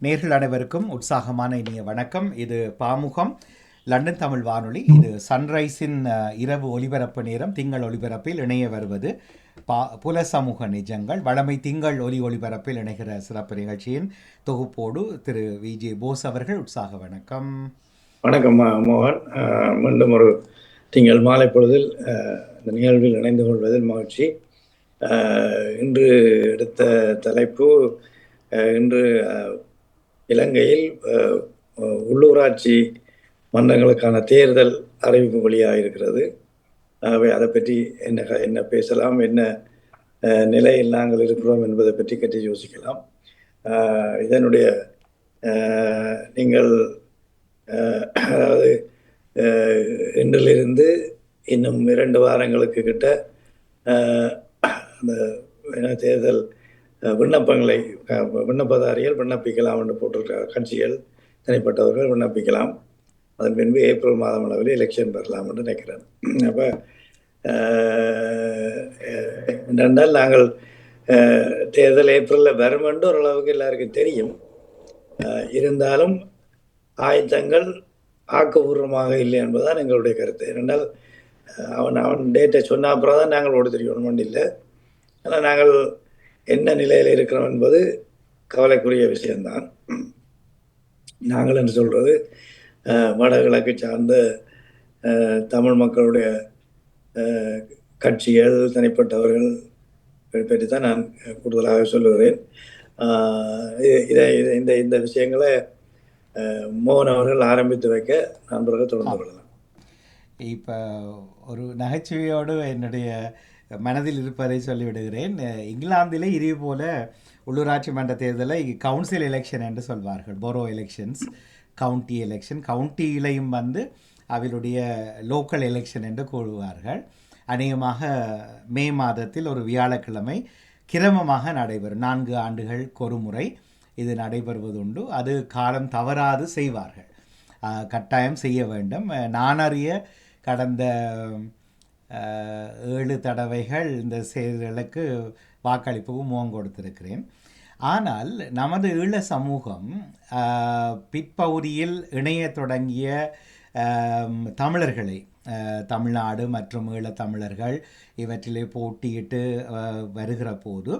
நேர்கள் அனைவருக்கும் உற்சாகமான இனிய வணக்கம். இது பாமுகம் லண்டன் தமிழ் வானொலி. இது சன்ரைஸின் இரவு ஒலிபரப்பு நேரம். திங்கள் ஒலிபரப்பில் இணைய வருவது புல சமூக நிஜங்கள். வழமை திங்கள் ஒலிபரப்பில் இணைகிற சிறப்பு நிகழ்ச்சியின் தொகுப்போடு திரு விஜே போஸ் அவர்கள். உற்சாக வணக்கம். வணக்கம் மோகன். மீண்டும் ஒரு திங்கள் மாலை பொழுதில் இந்த நிகழ்வில் இணைந்து கொள்வதில் மகிழ்ச்சி. இன்று எடுத்த தலைப்பு, இன்று இலங்கையில் உள்ளூராட்சி மன்றங்களுக்கான தேர்தல் அறிவிப்பு வெளியாக இருக்கிறது. ஆகவே அதை பற்றி என்ன பேசலாம், என்ன நிலையில் நாங்கள் இருக்கிறோம் என்பதை பற்றி யோசிக்கலாம். இதனுடைய நீங்கள் அதாவது இன்றிலிருந்து இன்னும் 2 வாரங்களுக்கு கிட்ட அந்த தேர்தல் விண்ணப்பதாரிகள் விண்ணப்பிக்கலாம் என்று போட்டிருக்க கட்சிகள் தனிப்பட்டவர்கள் விண்ணப்பிக்கலாம். அதன் பின்பு ஏப்ரல் மாதம் அளவில் எலெக்ஷன் பெறலாம் என்று நினைக்கிறேன். அப்போ என்னென்றால் நாங்கள் தேர்தல் ஏப்ரலில் வரும் என்று ஓரளவுக்கு எல்லாருக்கும் தெரியும். இருந்தாலும் ஆயத்தங்கள் ஆக்கப்பூர்வமாக இல்லை என்பதுதான் எங்களுடைய கருத்து. ஏனென்றால் அவன் டேட்டை சொன்ன அப்புறம் தான் நாங்கள் ஓடி தெரியணும் இல்லை. ஆனால் நாங்கள் என்ன நிலையில் இருக்கிறோம் என்பது கவலைக்குரிய விஷயம்தான். நாங்கள் என்று சொல்கிறது வடகிழக்கு சார்ந்த தமிழ் மக்களுடைய கட்சிகள் தனிப்பட்டவர்கள் பற்றி தான் நான் கூடுதலாக சொல்லுகிறேன். இந்த விஷயங்களை மோகன் அவர்கள் ஆரம்பித்து வைக்க நண்பர்கள் தொடர்ந்து கொள்ளலாம். இப்போ ஒரு நகைச்சுவையோடு என்னுடைய மனதில் இருப்பதை சொல்லிவிடுகிறேன். இங்கிலாந்திலே இதே போல உள்ளூராட்சி மன்ற தேர்தலை கவுன்சில் எலெக்ஷன் என்று சொல்வார்கள். போரோ எலெக்ஷன்ஸ், கவுண்டி எலெக்ஷன். கவுண்டியிலையும் அவருடைய லோக்கல் எலெக்ஷன் என்று கூறுவார்கள். அநேகமாக மே மாதத்தில் ஒரு வியாழக்கிழமை கிரமமாக நடைபெறும். 4 ஆண்டுகளுக்கு ஒரு முறை இது நடைபெறுவதுண்டு. அது காலம் தவறாது செய்வார்கள், கட்டாயம் செய்ய வேண்டும். நான் அறிய கடந்த 7 தடவைகள் இந்த செயல்களுக்கு வாக்களிப்புக்கு முகம் கொடுத்திருக்கிறேன். ஆனால் நமது ஈழ சமூகம் பிற்பகுதியில் இணைய தொடங்கிய தமிழர்களை, தமிழ்நாடு மற்றும் ஈழத்தமிழர்கள் இவற்றிலே போட்டியிட்டு வருகிற போது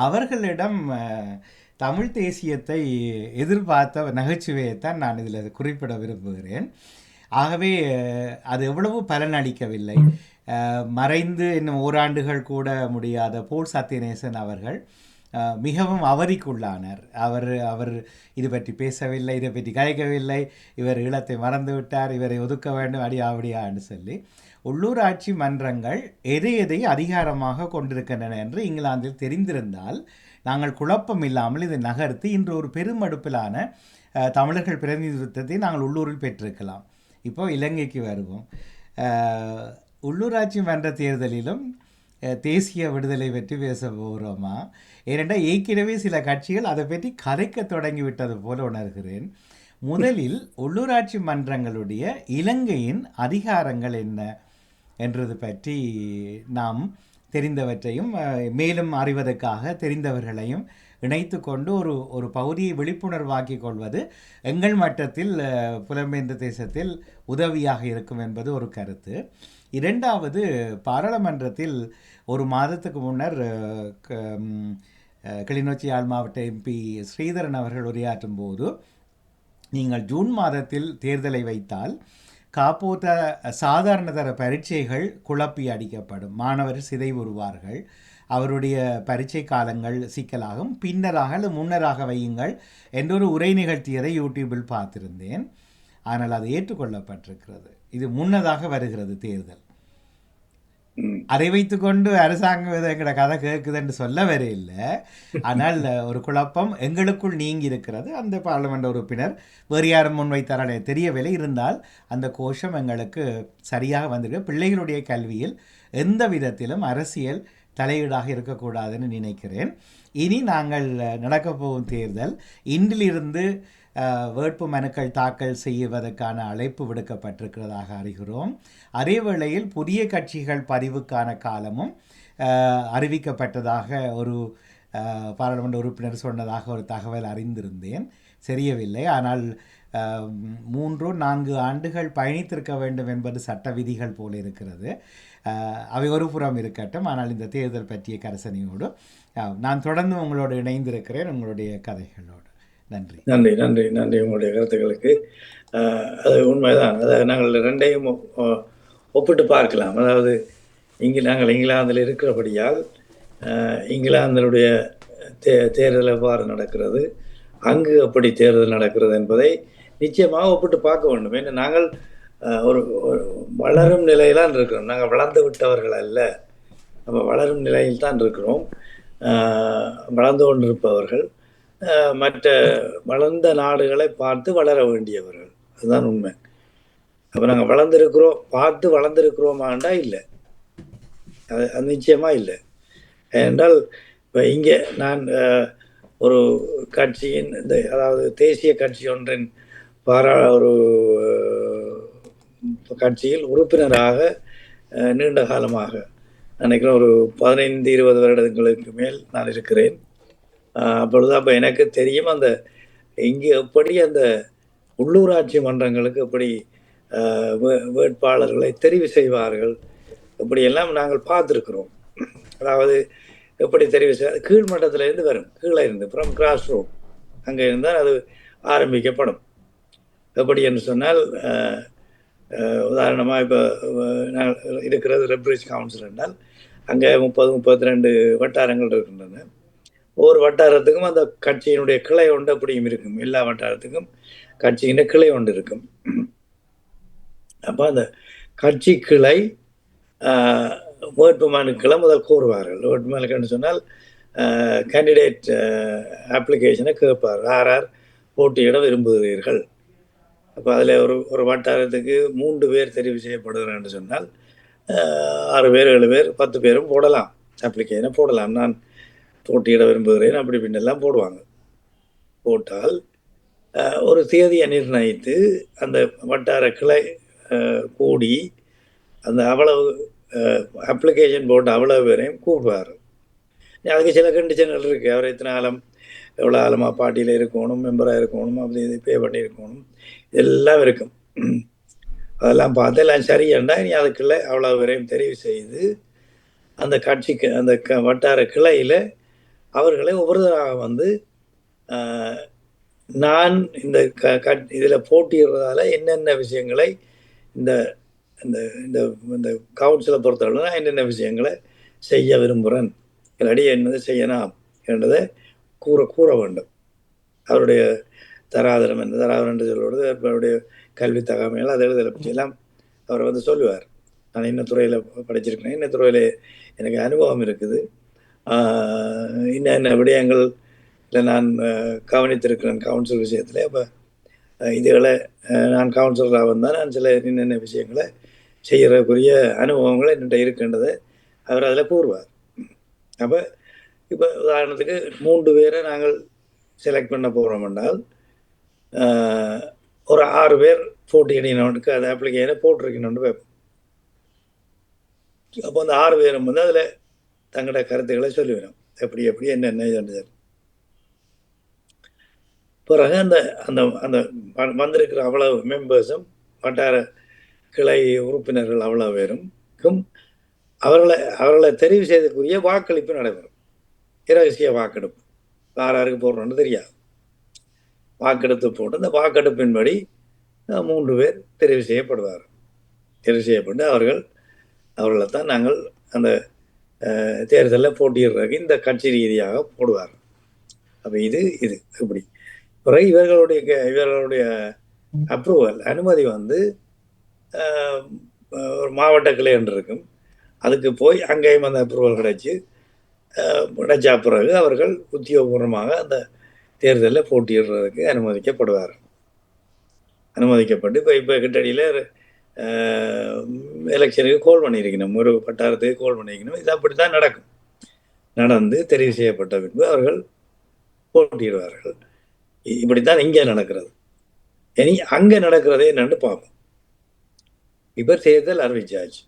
அவர்களிடம் தமிழ் தேசியத்தை எதிர்பார்த்த நகைச்சுவையைத்தான் நான் இதில் குறிப்பிட விரும்புகிறேன். ஆகவே அது எவ்வளவு பலனளிக்கவில்லை. மறைந்து இன்னும் ஓராண்டுகள் கூட முடியாத போல் சத்யநேசன் அவர்கள் மிகவும் அவதிக்குள்ளானார். அவர் இது பற்றி பேசவில்லை, இதை பற்றி கலைக்கவில்லை, இவர் ஈழத்தை மறந்து விட்டார், இவரை ஒதுக்க வேண்டும், அடியாவடியான்னு சொல்லி உள்ளூராட்சி மன்றங்கள் எதை அதிகாரமாக கொண்டிருக்கின்றன என்று இங்கிலாந்தில் தெரிந்திருந்தால் நாங்கள் குழப்பம் இல்லாமல் இதை நகர்த்தி இன்று ஒரு பெருமடுப்பிலான தமிழர்கள் பிரதிநிதித்துவத்தை நாங்கள் உள்ளூரில் பெற்றிருக்கலாம். இப்போ இலங்கைக்கு வருவோம். உள்ளூராட்சி மன்ற தேர்தலிலும் தேசிய விடுதலை பற்றி பேச போகிறோமா? ஏனென்றால் ஏற்கனவே சில கட்சிகள் அதை பற்றி கதைக்க தொடங்கிவிட்டது போல உணர்கிறேன். முதலில் உள்ளூராட்சி மன்றங்களுடைய இலங்கையின் அதிகாரங்கள் என்ன என்றது பற்றி நாம் தெரிந்தவற்றையும் மேலும் அறிவதற்காக தெரிந்தவர்களையும் இணைத்து கொண்டு ஒரு பகுதியை விழிப்புணர்வாக்கி கொள்வது எங்கள் மட்டத்தில் புலம்பெயர்ந்த தேசத்தில் உதவியாக இருக்கும் என்பது ஒரு கருத்து. இரண்டாவது, பாராளுமன்றத்தில் ஒரு மாதத்துக்கு முன்னர் கிளிநொச்சி யாழ் மாவட்ட எம்பி ஸ்ரீதரன் அவர்கள் உரையாற்றும் போது, நீங்கள் ஜூன் மாதத்தில் தேர்தலை வைத்தால் காப்போத்த சாதாரண தர பரீட்சைகள் குழப்பி அடிக்கப்படும், மாணவர் சிதைவுறுவார்கள், அவருடைய பரீட்சை காலங்கள் சிக்கலாகும், பின்னராக அல்லது முன்னராக வையுங்கள் என்றொரு உரை நிகழ்த்தியதை யூடியூபில் பார்த்திருந்தேன். ஆனால் அது ஏற்றுக்கொள்ளப்பட்டிருக்கிறது. இது முன்னதாக வருகிறது தேர்தல். அதை வைத்துக்கொண்டு அரசாங்கம் எங்கட கதை கேட்குதுன்னு சொல்ல வர இல்லை. ஆனால் ஒரு குழப்பம் எங்களுக்குள் நீங்கி இருக்கிறது. அந்த பார்லிமெண்ட் உறுப்பினர் வேறு யாரும் முன்வைத்தாரே தெரியவில்லை. இருந்தால் அந்த கோஷம் எங்களுக்கு சரியாக வந்திருக்கு. பிள்ளைகளுடைய கல்வியில் எந்த விதத்திலும் அரசியல் தலையீடாக இருக்கக்கூடாதுன்னு நினைக்கிறேன். இனி நாங்கள் நடக்கப் போகும் தேர்தல், இன்றிலிருந்து வேட்பு மனுக்கள் தாக்கல் செய்வதற்கான அழைப்பு விடுக்கப்பட்டிருக்கிறதாக அறிகிறோம். அதே வேளையில் புதிய கட்சிகள் பதிவுக்கான காலமும் அறிவிக்கப்பட்டதாக ஒரு பாராளுமன்ற உறுப்பினர் சொன்னதாக ஒரு தகவல் அறிந்திருந்தேன். தெரியவில்லை. ஆனால் 3-4 ஆண்டுகள் பயணித்திருக்க வேண்டும் என்பது சட்ட விதிகள் போல இருக்கிறது. அவை ஒரு புறம் இருக்கட்டும். ஆனால் இந்த தேர்தல் பற்றிய கரசனையோடு நான் தொடர்ந்து உங்களோடு இணைந்திருக்கிறேன், உங்களுடைய கதைகளோடு. நன்றி. நன்றி நன்றி நன்றி உங்களுடைய கருத்துக்களுக்கு. அது உண்மைதான். அதாவது நாங்கள் ரெண்டையும் ஒப்பிட்டு பார்க்கலாம். அதாவது நாங்கள் இங்கிலாந்தில் இருக்கிறபடியால் இங்கிலாந்தினுடைய தேர்தல் எவ்வாறு நடக்கிறது, அங்கு எப்படி தேர்தல் நடக்கிறது என்பதை நிச்சயமாக ஒப்பிட்டு பார்க்க வேண்டும். ஏன்னா நாங்கள் ஒரு வளரும் நிலையில்தான் இருக்கிறோம். நாங்கள் வளர்ந்து விட்டவர்கள் அல்ல, நம்ம வளரும் நிலையில் தான் இருக்கிறோம். வளர்ந்து கொண்டிருப்பவர்கள் மற்ற வளர்ந்த நாடுகளை பார்த்து வளர வேண்டியவர்கள், அதுதான் உண்மை. அப்போ நாங்கள் வளர்ந்துருக்கிறோம், பார்த்து வளர்ந்துருக்கிறோமாண்டா இல்லை, அது நிச்சயமாக இல்லை. ஏனென்றால் இப்போ இங்கே நான் ஒரு கட்சியின் அதாவது தேசிய கட்சி ஒன்றின் ஒரு கட்சியில் உறுப்பினராக நீண்ட காலமாக நினைக்கிறேன் ஒரு 15-20 வருடங்களுக்கு மேல் நான் இருக்கிறேன். அப்பொழுது அப்போ எனக்கு தெரியும் அந்த இங்கே எப்படி அந்த உள்ளூராட்சி மன்றங்களுக்கு எப்படி வேட்பாளர்களை தெரிவு செய்வார்கள், இப்படியெல்லாம் நாங்கள் பார்த்துருக்குறோம். அதாவது எப்படி தெரிவு செய்ய கீழ்மட்டத்திலேருந்து வரும், கீழே இருந்து ஃப்ரம் கிராஸ் ரூட் அங்கே இருந்தால் அது ஆரம்பிக்கப்படும். எப்படி என்று சொன்னால் உதாரணமாக இப்போ நாங்கள் இருக்கிறது ரெப்ரிஜ் கவுன்சில் என்றால் அங்கே 30-32 வட்டாரங்கள் இருக்கின்றன. ஒவ்வொரு வட்டாரத்துக்கும் அந்த கட்சியினுடைய கிளை ஒன்று அப்படியும் இருக்கும். எல்லா வட்டாரத்துக்கும் கட்சியின் கிளை ஒன்று இருக்கும். அப்போ அந்த கட்சி கிளை வேட்புமனுக்களை முதல் கூறுவார்கள். வேட்புமனுக்குன்னு சொன்னால் கேண்டிடேட் அப்ளிகேஷனை கேட்பார், யார் போட்டியிட விரும்புகிறீர்கள். அப்போ அதில் ஒரு வட்டாரத்துக்கு 3 பேர் தெரிவு செய்யப்படுகிறான்னு சொன்னால் 6 பேர் 7 பேர் 10 பேரும் போடலாம், அப்ளிகேஷனை போடலாம். நான் போட்டியிட விரும்புகிறேன் அப்படி பின்னெல்லாம் போடுவாங்க. போட்டால் ஒரு தேதியை நிர்ணயித்து அந்த வட்டார கிளை கூடி அந்த அவ்வளவு அப்ளிகேஷன் போட்டு அவ்வளவு பேரையும் கூடுவார். அதுக்கு சில கண்டிஷன்கள் இருக்குது. அவர் எத்தனை காலம் எவ்வளோ காலமாக பார்ட்டியில் இருக்கணும், மெம்பராக இருக்கணும், அப்படி இது பே பண்ணியிருக்கணும், எல்லாம் இருக்கும். அதெல்லாம் பார்த்து எல்லாம் சரியாண்டா நீ அதுக்குள்ளே அவ்வளோ பேரையும் தெரிவு செய்து அந்த கட்சிக்கு அந்த வட்டார கிளையில் அவர்களை ஒவ்வொருத்தராக வந்து நான் இந்த இதில் போட்டியிடுறதால என்னென்ன விஷயங்களை இந்த இந்த இந்த கவுன்சிலை பொறுத்தவரை நான் என்னென்ன விஷயங்களை செய்ய விரும்புகிறேன், இல்லாடி என்னது செய்யலாம் என்றதை கூற வேண்டும். அவருடைய தராதரம் என்ன, தராதரம் என்று சொல்வது அவருடைய கல்வி தகவல் அது எழுதலை பற்றியெல்லாம் அவர் வந்து சொல்லுவார். நான் இன்ன துறையில் படிச்சிருக்கேன், இன்ன துறையில் எனக்கு அனுபவம் இருக்குது, இன்ன விடயங்கள் இல்லை நான் கவனித்திருக்கிறேன் கவுன்சில் விஷயத்தில். அப்போ இதுகளை நான் கவுன்சிலராக வந்தால் நான் சில என்னென்ன விஷயங்களை செய்கிறக்குரிய அனுபவங்கள் என்னென்ன இருக்கின்றதை அவர் அதில் கூறுவார். அப்போ இப்போ உதாரணத்துக்கு 3 பேரை நாங்கள் செலக்ட் பண்ண போகிறோம் என்றால் ஒரு 6 பேர் போட்டியிடணுக்கு அது அப்ளிகேஷனை போட்டிருக்கணும்னு வைப்போம். அப்போ அந்த 6 பேரும் வந்து அதில் தங்களோட கருத்துக்களை சொல்லிவிடும், எப்படி என்னென்ன இது. பிறகு அந்த அந்த அந்த வந்திருக்கிற அவ்வளவு மெம்பர்ஸும் வட்டார கிளை உறுப்பினர்கள் அவ்வளோ பேருக்கும் அவர்களை தெரிவு செய்தக்கூடிய வாக்களிப்பு நடைபெறும். இரகசிய வாக்கெடுப்பு, யாருக்கு போடுறோன்னு தெரியாது. வாக்கெடுப்பு போட்டு அந்த வாக்கெடுப்பின்படி 3 பேர் தெரிவு செய்யப்படுவார். தெரிவு செய்யப்பட்டு அவர்களைத்தான் நாங்கள் அந்த தேர்தலில் போட்டியிடுறதுக்கு இந்த கட்சி ரீதியாக போடுவார். அப்போ இது இப்படி பிறகு இவர்களுடைய அப்ரூவல் அனுமதி வந்து ஒரு மாவட்ட கிளை என்று இருக்கும், அதுக்கு போய் அங்கேயும் அந்த அப்ரூவல் கிடைச்சா பிறகு அவர்கள் உத்தியோகபூர்வமாக அந்த தேர்தலில் போட்டியிடுறதுக்கு அனுமதிக்கப்பட்டு இப்போ கிட்டடியில் எலெக்ஷனுக்கு கோல் பண்ணியிருக்கணும், ஒரு வட்டாரத்துக்கு கோல் பண்ணியிருக்கணும். இது அப்படி தான் நடக்கும். நடந்து தெரிவு செய்யப்பட்ட பின்பு அவர்கள் போட்டியிடுவார்கள். இப்படித்தான் இங்கே நடக்கிறது. இனி அங்கே நடக்கிறதே என்னன்னு பார்ப்போம். இப்போ தேர்தல் அறிவிச்சாச்சு.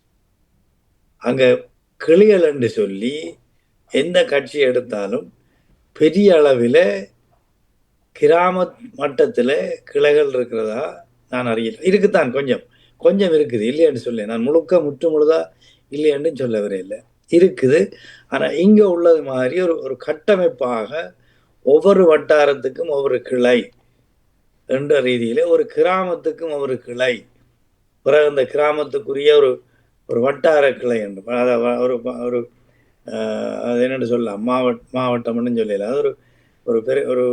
அங்கே கிளிகள் என்று சொல்லி எந்த கட்சி எடுத்தாலும் பெரிய அளவில் கிராம மட்டத்தில் கிளைகள் இருக்கிறதா நான் அறியல. இருக்குத்தான், கொஞ்சம் கொஞ்சம் இருக்குது, இல்லைன்னு சொல்ல. நான் முற்று முழுதா இல்லைன்னு சொல்ல வரையில்லை, இருக்குது. ஆனால் இங்கே உள்ளது மாதிரி ஒரு ஒரு கட்டமைப்பாக ஒவ்வொரு வட்டாரத்துக்கும் ஒவ்வொரு கிளை என்ற ரீதியில், ஒரு கிராமத்துக்கும் ஒவ்வொரு கிளை, பிறகு அந்த கிராமத்துக்குரிய ஒரு ஒரு வட்டார கிளை என்று ஒரு ஒரு அது என்னென்னு சொல்லலாம், மாவட்டம்னு சொல்லல, அது ஒரு ஒரு பெரிய ஒரு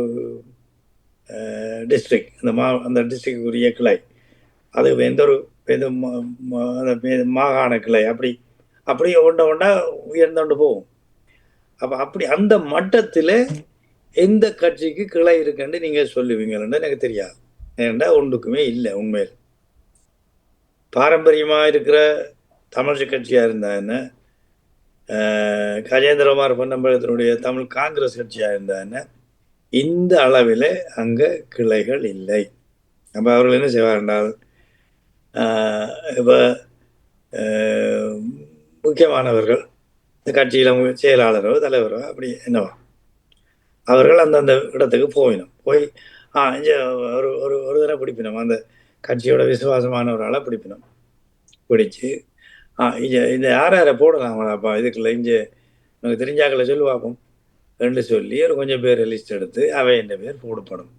டிஸ்ட்ரிக்ட், அந்த டிஸ்ட்ரிக்டுக்குரிய கிளை, அது எந்த ஒரு மாகாண கிளை, அப்படி அப்படி ஒன்றா உயர்ந்தோண்டு போகும். அப்போ அப்படி அந்த மட்டத்தில் எந்த கட்சிக்கு கிளை இருக்குன்னு நீங்கள் சொல்லுவீங்கன்னு எனக்கு தெரியாது. ஏன்டா ஒன்றுக்குமே இல்லை. உண்மையில் பாரம்பரியமாக இருக்கிற தமிழ் கட்சியாக இருந்தா என்ன, கஜேந்திரகுமார் பொன்னம்பலத்தினுடைய தமிழ் காங்கிரஸ் கட்சியாக இருந்தா என்ன, இந்த அளவில் அங்கே கிளைகள் இல்லை. அப்போ அவர்கள் என்ன செய்வார்கள், இப்போ முக்கியமானவர்கள் இந்த கட்சியில் செயலாளரோ தலைவரோ அப்படி என்னவா, அவர்கள் அந்தந்த இடத்துக்கு போய் இங்கே ஒரு ஒரு ஒரு தடவை பிடிப்பினோம், அந்த கட்சியோட விசுவாசமானவர்களால் பிடிப்பினோம், பிடிச்சி இந்த யாரை போடலாமாப்பா இதுக்குள்ள, இங்கே எனக்கு தெரிஞ்சாக்களை சொல்லுவாப்போம் ரெண்டு சொல்லி ஒரு கொஞ்சம் பேர் லிஸ்ட் எடுத்து அவை என்ன பேர் போடப்படும்.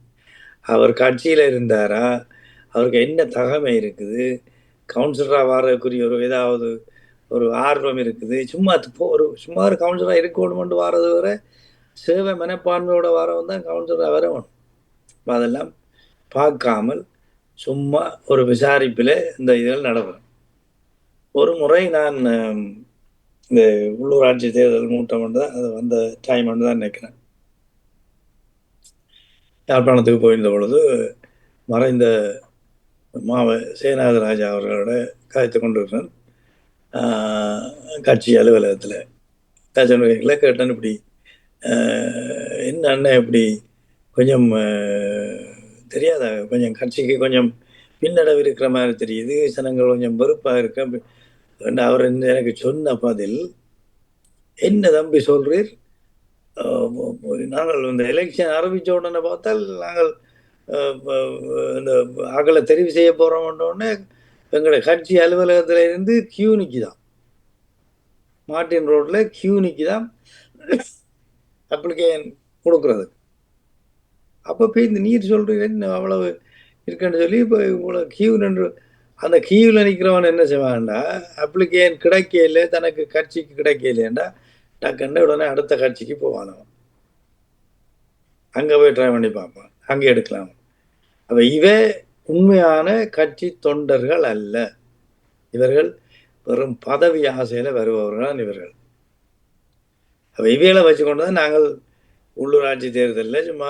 அவர் கட்சியில் இருந்தாரா, அவருக்கு என்ன தகமை இருக்குது, கவுன்சிலராக வாரதுக்குரிய ஒரு ஏதாவது ஒரு ஆர்வம் இருக்குது, சும்மா ஒரு கவுன்சிலராக இருக்கணும்னு வாரது வர சேவை மனப்பான்மையோட வரவன் தான் கவுன்சிலராக வரவன். அதெல்லாம் பார்க்காமல் சும்மா ஒரு விசாரிப்பில் இந்த இதில் நடக்கும். ஒரு முறை நான் இந்த உள்ளூராட்சி தேர்தல் மூட்டம் தான் அது வந்த டைம் தான் நினைக்கிறேன், யாழ்ப்பாணத்துக்கு போயிருந்த பொழுது மறைந்த சேனாதராஜா அவர்களோட கதைத்து கொண்டிருக்கிறேன் கட்சி அலுவலகத்தில். கட்சியில் கேட்டேன், இப்படி என்ன அண்ணன் இப்படி கொஞ்சம் தெரியாத, கொஞ்சம் கட்சிக்கு கொஞ்சம் பின்னடைவு இருக்கிற மாதிரி தெரியுது, ஜனங்கள் கொஞ்சம் வெறுப்பாக இருக்க. அவர் எனக்கு சொன்ன பதில், என்ன தம்பி சொல்றீர், நாங்கள் இந்த எலெக்ஷன் ஆரம்பித்த உடனே பார்த்தால் நாங்கள் இந்த அகலை தெரிவு செய்ய போகிறோம்னு எங்களோட கட்சி அலுவலகத்தில் இருந்து கியூ நிற்கிதான், மார்ட்டின் ரோட்டில் கியூ நிற்கிதான் அப்ளிகேஷன் கொடுக்குறது. அப்போ போய் இந்த நீர் சொல்கிறீங்க அவ்வளவு இருக்குன்னு சொல்லி இப்போ இவ்வளோ கியூ நின்று அந்த கியூவில் நிற்கிறவன் என்ன செய்வான்டா, அப்ளிகேஷன் கிடைக்கல, தனக்கு கட்சிக்கு கிடைக்கலேண்டா டக்குன்னு உடனே அடுத்த கட்சிக்கு போவானவன், அங்கே போய் ட்ரை பண்ணி பார்ப்பான், அங்கே எடுக்கலாம். அப்போ உண்மையான கட்சி தொண்டர்கள் அல்ல, இவர்கள் வெறும் பதவி ஆசையில் வருபவர்கள் இவர்கள். அப்போ இவைகளை வச்சுக்கொண்டு தான் நாங்கள் உள்ளூராட்சி தேர்தலில் சும்மா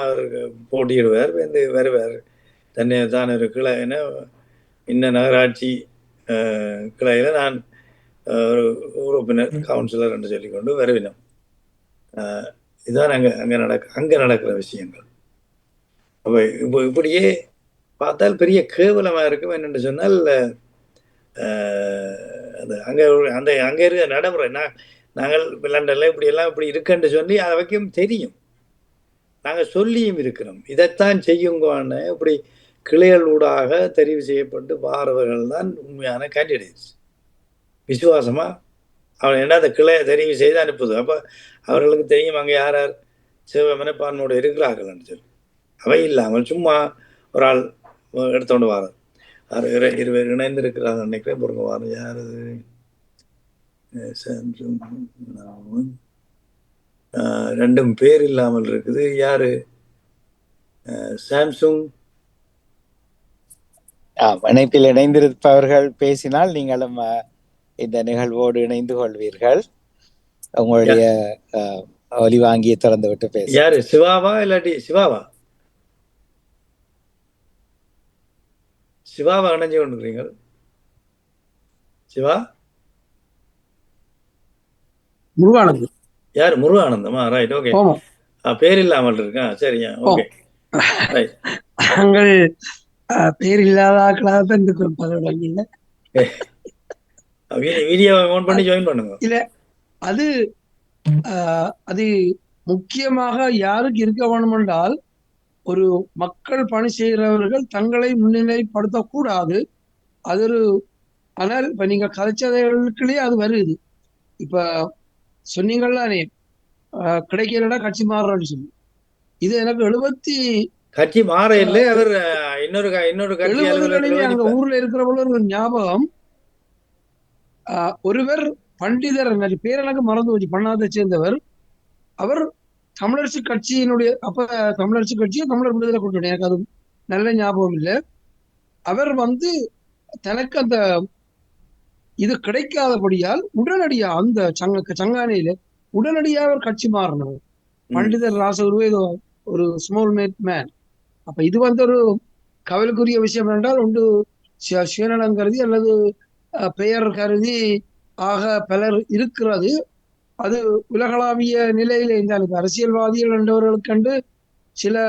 போட்டியிடுவார், வந்து வருவார், தன்னை தான் ஒரு கிளைன்னு இன்ன நகராட்சி கிளையில் நான் ஒரு உறுப்பினர் கவுன்சிலர் என்று சொல்லிக்கொண்டு வருவினோம். இதுதான் அங்கே நடக்கிற விஷயங்கள். அப்போ இப்படியே பார்த்தால் பெரிய கேவலமாக இருக்கும். என்னென்று சொன்னால் அது அங்கே இருக்க நடைமுறை, நாங்கள் லண்டனில் இப்படியெல்லாம் இப்படி இருக்குன்னு சொல்லி அதை வைக்கும் தெரியும், நாங்கள் சொல்லியும் இருக்கிறோம், இதைத்தான் செய்யுங்கன்னு. இப்படி கிளைகள் ஊடாக தெரிவு செய்யப்பட்டு வாரவர்கள் தான் உண்மையான கேண்டிடேட்ஸ். விசுவாசமாக அவன் என்ன அந்த கிளையை தெரிவு செய்து அனுப்புது. அப்போ அவர்களுக்கு தெரியும் அங்கே யார் யார் சேவை மனப்பான்மையோடு இருக்கிறார்கள்னு சொல்லி. அவை இல்லாமல் சும்மா ஒரு ஆள் எடுத்தோண்டு வாரம் இருவர் இணைந்து இருக்கிறாங்க நினைக்கிறேன். பொருங்க வாரம் யார் ரெண்டும் பேர் இல்லாமல் இருக்குது. யாரு சாம்சுங் இணைப்பில் இணைந்திருப்பவர்கள் பேசினால் நீங்களும் இந்த நிகழ்வோடு இணைந்து கொள்வீர்கள். உங்களுடைய ஒலி வாங்கியை திறந்து விட்டு பேச. யாரு, சிவாவா இல்லாட்டி சிவாவா இணைஞ்சு கொண்டுக்கிறீங்க? சிவா முருகானந்தம். யாரு, முருகானந்தமா? Right, okay. பேர் இல்லாமல் இருக்கா? சரியா, ஓகே. நாங்கள் பேர் இல்லாத வீடியோ ஆன் பண்ணி ஜாயின் பண்ணுங்க. இல்ல, அது அது முக்கியமாக யாருக்கு இருக்க வேண்டும் என்றால், ஒரு மக்கள் பணி செய்கிறவர்கள் தங்களை முன்னிலைப்படுத்தக்கூடாது. அது ஒரு ஆனால் இப்ப நீங்க கதைச்சதைகளுக்குள்ளேயே அது வருது. இப்ப சொன்னீங்கள்லானே கிடைக்கலடா கட்சி மாறுறோம்னு சொல்லி. இது எனக்கு கட்சி மாற இல்லை, அவர் இன்னொரு கட்சி 70களிலே அலுவலகத்தில் அங்க நிற்பார். ஊர்ல இருக்கிறவங்கள ஒரு ஞாபகம். ஒருவர் பண்டிதர் பேர் எனக்கு மறந்து போச்சு, பண்ணாதை சேர்ந்தவர். அவர் தமிழரசு கட்சியினுடைய அப்ப தமிழரசு கட்சியும் தமிழர் விடுதலை கூட்டணி, எனக்கு அது நல்ல ஞாபகம் இல்லை. அவர் தனக்கு அந்த இது கிடைக்காதபடியால் உடனடியா அந்த சங்கானையில உடனடியாக அவர் கட்சி மாறினவர். பண்டிதர் ராசகுருவே ஒரு ஸ்மால் மேட் மேன். அப்ப இது ஒரு கவலைக்குரிய விஷயம் என்றால், ஒன்று சுயநலம் கருதி அல்லது பெயர் கருதி ஆக பலர் இருக்கிறது. அது உலகளாவிய நிலையில இருந்தால் அரசியல்வாதிகள் என்றவர்களுக்கு கண்டு சில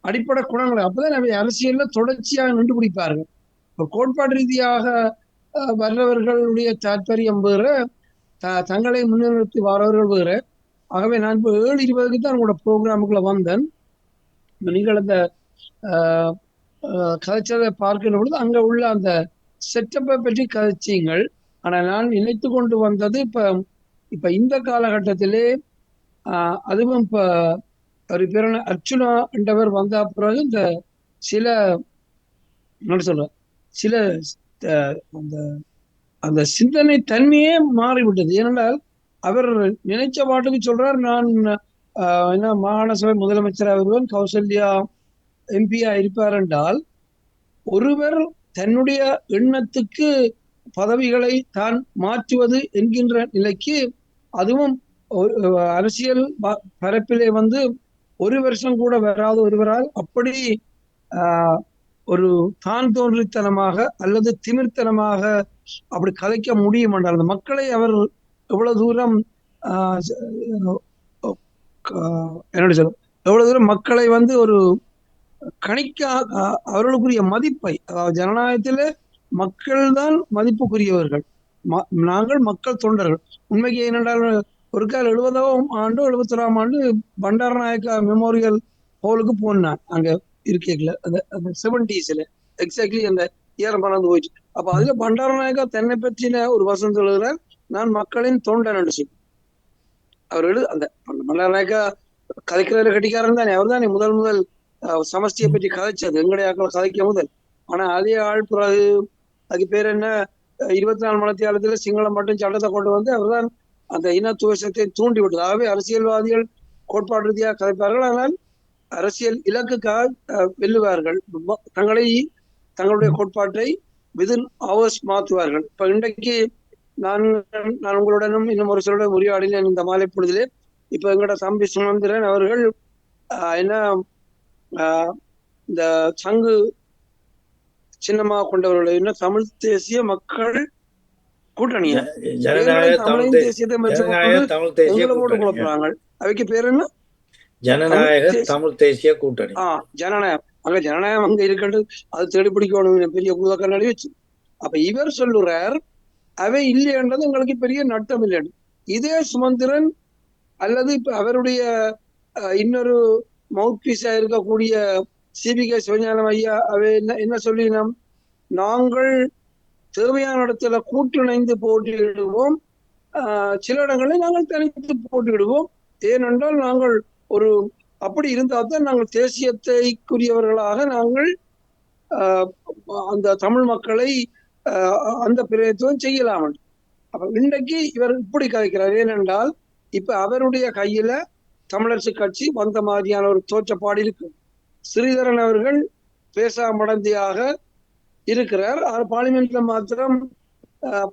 அடிப்படை குணங்களை அப்பதான் அவை அரசியல்ல தொடர்ச்சியாக நின்று பிடிப்பார்கள். இப்போ கோட்பாடு ரீதியாக வர்றவர்களுடைய தாற்பயம் வேறு, தங்களை முன்னிறுத்தி வரவர்கள் வேறு. ஆகவே நான் இப்போ 7:20க்கு தான் உங்களோட ப்ரோக்ராமுக்குள்ள வந்தேன். நீங்கள் அந்த கதைச்சதை பார்க்கிற பொழுது அங்க உள்ள அந்த செட்டப்பை பற்றி கதைச்சிங்கள். ஆனால் நான் நினைத்து கொண்டு வந்தது இப்ப இந்த காலகட்டத்திலே அதுவும் இப்ப ஒரு பேர் அர்ச்சுனா என்றவர் வந்த பிறகு இந்த சில என்ன சொல்ற சில அந்த அந்த சிந்தனை தன்மையே மாறிவிட்டது. ஏனென்றால் அவர் நினைச்ச பாட்டுக்கு சொல்றார், நான் என்ன மாகாண சபை முதலமைச்சராக வருவேன், கௌசல்யா எம்பியா இருப்பார் என்றால், ஒருவர் தன்னுடைய எண்ணத்துக்கு பதவிகளை தான் மாற்றுவது என்கின்ற நிலைக்கு, அதுவும் அரசியல் பரப்பிலே ஒரு வருஷம் கூட வராத ஒருவரால் அப்படி ஒரு தான் தோன்றித்தனமாக அல்லது திமிர்த்தனமாக அப்படி கதைக்க முடியும் என்றால், அந்த மக்களை அவர் எவ்வளவு தூரம் என்ன சொல்ல எவ்வளவு தூரம் மக்களை ஒரு கணிக்க அவர்களுக்குரிய மதிப்பை, அதாவது ஜனநாயகத்திலே மக்கள் தான் மதிப்புக்குரியவர்கள். நாங்கள் மக்கள் தொண்டர்கள். உண்மைக்கு ஏனென்றால் ஒரு கால் 70ஆம் ஆண்டு 71ஆம் ஆண்டு பண்டாரநாயக்கா மெமோரியல் ஹாலுக்கு போனான். அங்க இருக்கல அந்த 70s எக்ஸாக்ட்லி அந்த இயர் மறந்து போயிடுச்சு. அப்ப அதுல பண்டாரநாயக்கா தன்னை பற்றின ஒரு வசனம் சொல்லுகிறார், நான் மக்களின் தொண்டன் என்று சொல்லி. அவர் அந்த பண்டாரநாயக்கா கதைக்கிறதுல கட்டிக்காரன் தானே, அவர் தானே முதல் சமஷ்டியை பற்றி கதைச்சது, எங்களுடைய கதைக்க முதல். ஆனா அதே ஆள் பிறகு அதுக்கு பேர் என்ன 24 மணித்தியாலத்துல சிங்களம் மட்டும் சட்டத்தை கொண்டு அவர் தான் அந்த இன துவேஷத்தை தூண்டி விட்டது. ஆகவே அரசியல்வாதிகள் கோட்பாடு ரீதியாக கதைப்பார்கள், ஆனால் அரசியல் இலக்குக்காக வெல்லுவார்கள். தங்களுடைய கோட்பாட்டை விதின் ஹவர்ஸ் மாற்றுவார்கள். இப்ப இன்றைக்கு நான் உங்களுடனும் இன்னும் ஒரு சிலருடன் உரையாடினேன் இந்த மாலை பொழுதிலே. இப்ப எங்களோட தம்பி சுமந்திரன் அவர்கள் என்ன இந்த சங்கு சின்னமாக கொண்டவர்கள் என்ன தமிழ் தேசிய மக்கள் கூட்டணிய தமிழ் தேசியத்தை குழப்புறாங்க. அவைக்கு பேர் என்ன? ஜனநாயக தமிழ் தேசிய கூட்டணி. ஜனநாயகம். அங்க ஜனநாயகம் அங்க இருக்கின்றது, அது தேடி பிடிக்கணும் பெரிய குதக்கண்ணாடி வச்சு. அப்ப இவர் சொல்லுறார் அவை இல்லைன்றது உங்களுக்கு பெரிய நட்டம் இல்லைன்னு. இதே சுமந்திரன் அல்லது இப்ப அவருடைய இன்னொரு மவுத் பீஸா இருக்கக்கூடிய சிபிகே சிவஞானம் ஐயா அவை என்ன சொல்லினோம், நாங்கள் தேவையான இடத்துல கூட்டிணைந்து போட்டியிடுவோம், சில இடங்களில் நாங்கள் தனித்து போட்டியிடுவோம். ஏனென்றால் நாங்கள் அப்படி இருந்தால் தான் நாங்கள் தேசியத்தைக்குரியவர்களாக நாங்கள் அந்த தமிழ் மக்களை அந்த பிரயத்துவம் செய்யலாம். அப்ப இன்றைக்கு இவர் இப்படி கதைக்கிறார். ஏனென்றால் இப்ப அவருடைய கையில தமிழரசு கட்சி வந்த மாதிரியான ஒரு தோற்றப்பாடு இருக்கு. ஸ்ரீதரன் அவர்கள் பேசாமடந்தியாக இருக்கிறார். பார்லிமெண்ட்ல மாத்திரம்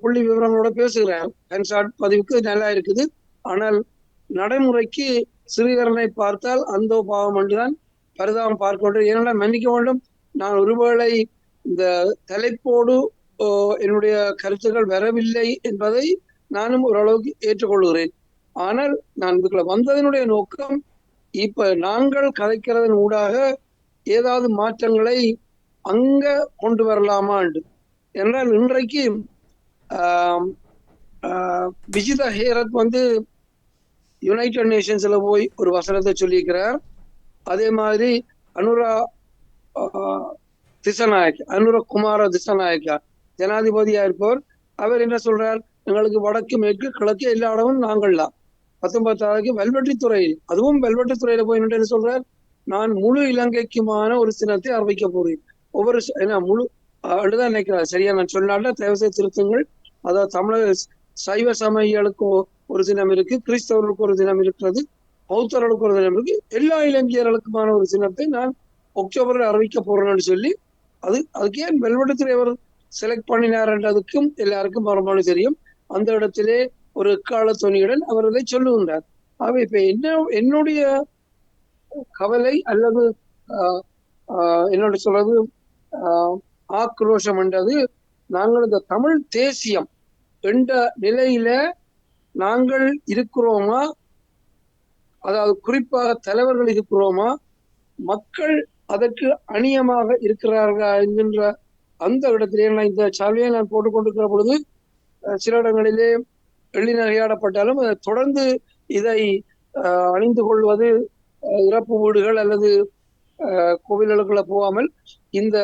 புள்ளி விவரங்களோட பேசுகிறார். கன்சார்ட் பதிவுக்கு நல்லா இருக்குது. ஆனால் நடைமுறைக்கு ஸ்ரீதரனை பார்த்தால் அந்த பாவம் என்றுதான் பரிதாபம் பார்க்க வேண்டும். ஏனென்றால் மன்னிக்க வேண்டும், நான் ஒருவேளை இந்த தலைப்போடு என்னுடைய கருத்துக்கள் வரவில்லை என்பதை நானும் ஓரளவுக்கு ஏற்றுக்கொள்கிறேன். ஆனால் நான் இதுக்குள்ள வந்ததனுடைய நோக்கம், இப்ப நாங்கள் கதைக்கிறதன் ஊடாக ஏதாவது மாற்றங்களை அங்க கொண்டு வரலாமா என்றால், இன்றைக்கு விஜிதா ஹேரத் யுனைடெட் நேஷன்ஸ்ல போய் ஒரு வசனத்தை சொல்லியிருக்கிறார். அதே மாதிரி அனுரா திசநாயக் அனுரகுமார திசநாயக்கா ஜனாதிபதியா இருப்பவர், அவர் என்ன சொல்றார், எங்களுக்கு வடக்கு மேற்கு கிழக்கு எல்லா இடமும் நாங்கள் தான். 19 வெல்வெட்டித்துறையில், அதுவும் வெல்வெட்டித்துறையில போய் என்ன சொல்றார், நான் முழு இலங்கைக்குமான ஒரு சின்னத்தை அறிவிக்க போறேன். ஒவ்வொரு என்ன முழு அப்படிதான் நினைக்கிறார். சரியா நான் சொன்னால தயவு செய்து திருத்துங்கள். அதாவது தமிழக சைவ சமயிகளுக்கு ஒரு தினம் இருக்கு, கிறிஸ்தவர்களுக்கு ஒரு தினம் இருக்கிறது, பௌத்தர்களுக்கு ஒரு தினம் இருக்கு, எல்லா இலங்கையர்களுக்குமான ஒரு சின்னத்தை நான் அக்டோபரில் அறிவிக்க போறேன்னு சொல்லி, அதுக்கு ஏன் வெல்வெட்டத்துறை அவர் செலக்ட் பண்ணினார்ன்றதுக்கும் எல்லாருக்கும் மரபானு தெரியும். அந்த இடத்திலே ஒரு எக்கால துணியுடன் அவர் அதை சொல்லுகின்றார். ஆகவே இப்ப என்னுடைய கவலை அல்லது என்னோட சொல்றது ஆக்ரோஷம் என்றது, நாங்கள் இந்த தமிழ் தேசியம் என்ற நிலையில நாங்கள் இருக்கிறோமா, அதாவது குறிப்பாக தலைவர்கள் இருக்கிறோமா, மக்கள் அதற்கு அநியமாக இருக்கிறார்களா என்கின்ற அந்த இடத்திலே நான் இந்த சால்வையை நான் போட்டுக்கொண்டிருக்கிற பொழுது சில இடங்களிலே எள்ளி நகையாடப்பட்டாலும் தொடர்ந்து இதை அணிந்து கொள்வது இறப்பு வீடுகள் அல்லது கோவில்களுக்குள்ள போகாமல் இந்த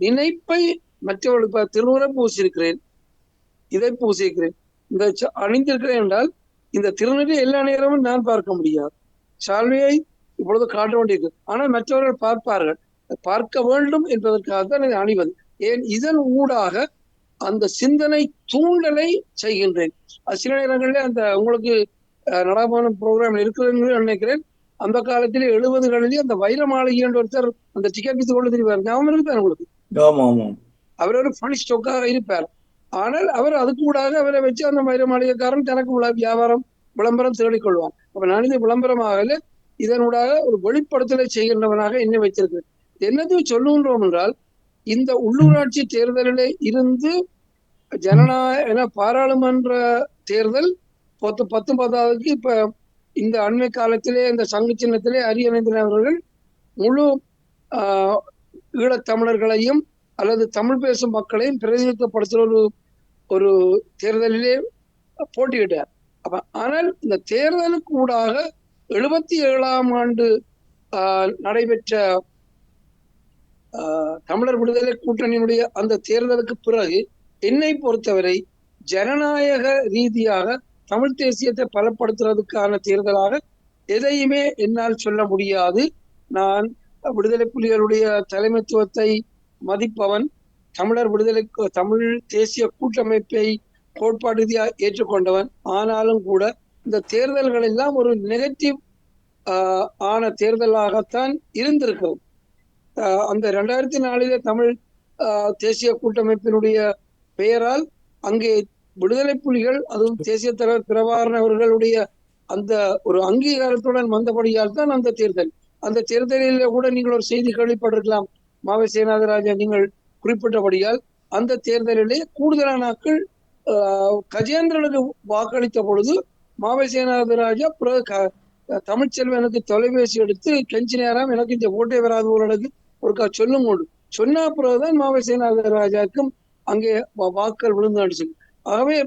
நினைப்பை மற்றவர்களுக்கு, இப்ப திருவுரை பூசியிருக்கிறேன், இதை பூசியிருக்கிறேன், இந்த அணிந்திருக்கிறேன் என்றால் இந்த திருநெறி எல்லா நேரமும் நான் பார்க்க முடியாது, சால்வையை இப்பொழுது காட்ட வேண்டியிருக்கு. ஆனால் மற்றவர்கள் பார்ப்பார்கள், பார்க்க வேண்டும் என்பதற்காக தான் இதை அணிவது. ஏன் இதன் ஊடாக அந்த சிந்தனை தூண்டலை செய்கின்றேன். சில நேரங்களில் அந்த உங்களுக்கு நடாமான ப்ரோக்ராம் இருக்குதுன்னு நினைக்கிறேன். அந்த காலத்திலே 70களிலே அந்த வைர மாளிகை என்ற ஒருத்தர் அந்த டிக்கெட் வித்து கொண்டு தெரிவார், ஞாபகம் இருப்பார் உங்களுக்கு. அவர் ஒரு ஃபனி ஸ்டோக்காக இருப்பார். ஆனால் அவர் அதுக்கு கூடாக அவரை வச்சு அந்த வைர மாளிகைக்காரன் தனக்கு வியாபாரம் விளம்பரம் தேடிக்கொள்வார். அப்ப நான் இது விளம்பரமாக இதனூடாக ஒரு வெளிப்படுத்தலை செய்கின்றவனாக என்ன வைத்திருக்கிறேன். என்னது சொல்லுகின்றோம் என்றால், இந்த உள்ளூராட்சி தேர்தலிலே இருந்து ஜனநாயக பாராளுமன்ற தேர்தல் 19 இப்ப இந்த அண்மை காலத்திலே இந்த சங்கு சின்னத்திலே அரியணைந்தவர்கள் முழு ஈழத்தமிழர்களையும் அல்லது தமிழ் பேசும் மக்களையும் பிரதிநிதித்துவப்படுத்துகிற ஒரு தேர்தலிலே போட்டியிட்டார். அப்ப ஆனால் இந்த தேர்தலுக்கு ஊடாக 77ஆம் ஆண்டு நடைபெற்ற தமிழர் விடுதலை கூட்டணியினுடைய அந்த தேர்தலுக்கு பிறகு என்னை பொறுத்தவரை ஜனநாயக ரீதியாக தமிழ் தேசியத்தை பலப்படுத்துறதுக்கான தேர்தலாக எதையுமே என்னால் சொல்ல முடியாது. நான் விடுதலை புலிகளுடைய தலைமைத்துவத்தை மதிப்பவன், தமிழர் விடுதலை தமிழ் தேசிய கூட்டமைப்பை கோட்பாடு ரீதியாக ஏற்றுக்கொண்டவன். ஆனாலும் கூட இந்த தேர்தல்கள் எல்லாம் ஒரு நெகட்டிவ் ஆன தேர்தலாகத்தான் இருந்திருக்கிறது. அந்த 2004 தமிழ் தேசிய கூட்டமைப்பினுடைய பெயரால் அங்கே விடுதலை புலிகள், அதுவும் தேசிய தலைவர் பிரபாகரன் அவர்களுடைய அந்த ஒரு அங்கீகாரத்துடன் வந்தபடியால் தான் அந்த தேர்தல். அந்த தேர்தலில் கூட நீங்கள் ஒரு செய்தி கேள்விப்பட்டிருக்கலாம், மாவை சேனாதராஜா நீங்கள் குறிப்பிட்டபடியால் அந்த தேர்தலிலே கூடுதலான நாட்கள் கஜேந்திரனுக்கு வாக்களித்த பொழுது மாவை சேனாதராஜா தமிழ்ச்செல்வனுக்கு தொலைபேசி எடுத்து கெஞ்சி நேரம் எனக்கு இந்த ஓட்டை வராது ஊரடங்கு ஒருக்கா சொல்லும் கொண்டு சொன்ன பிறகுதான் மாவை சேனாதராஜாவுக்கும் அங்கே வாக்கள் விழுந்து அடிச்சு. ஆகவே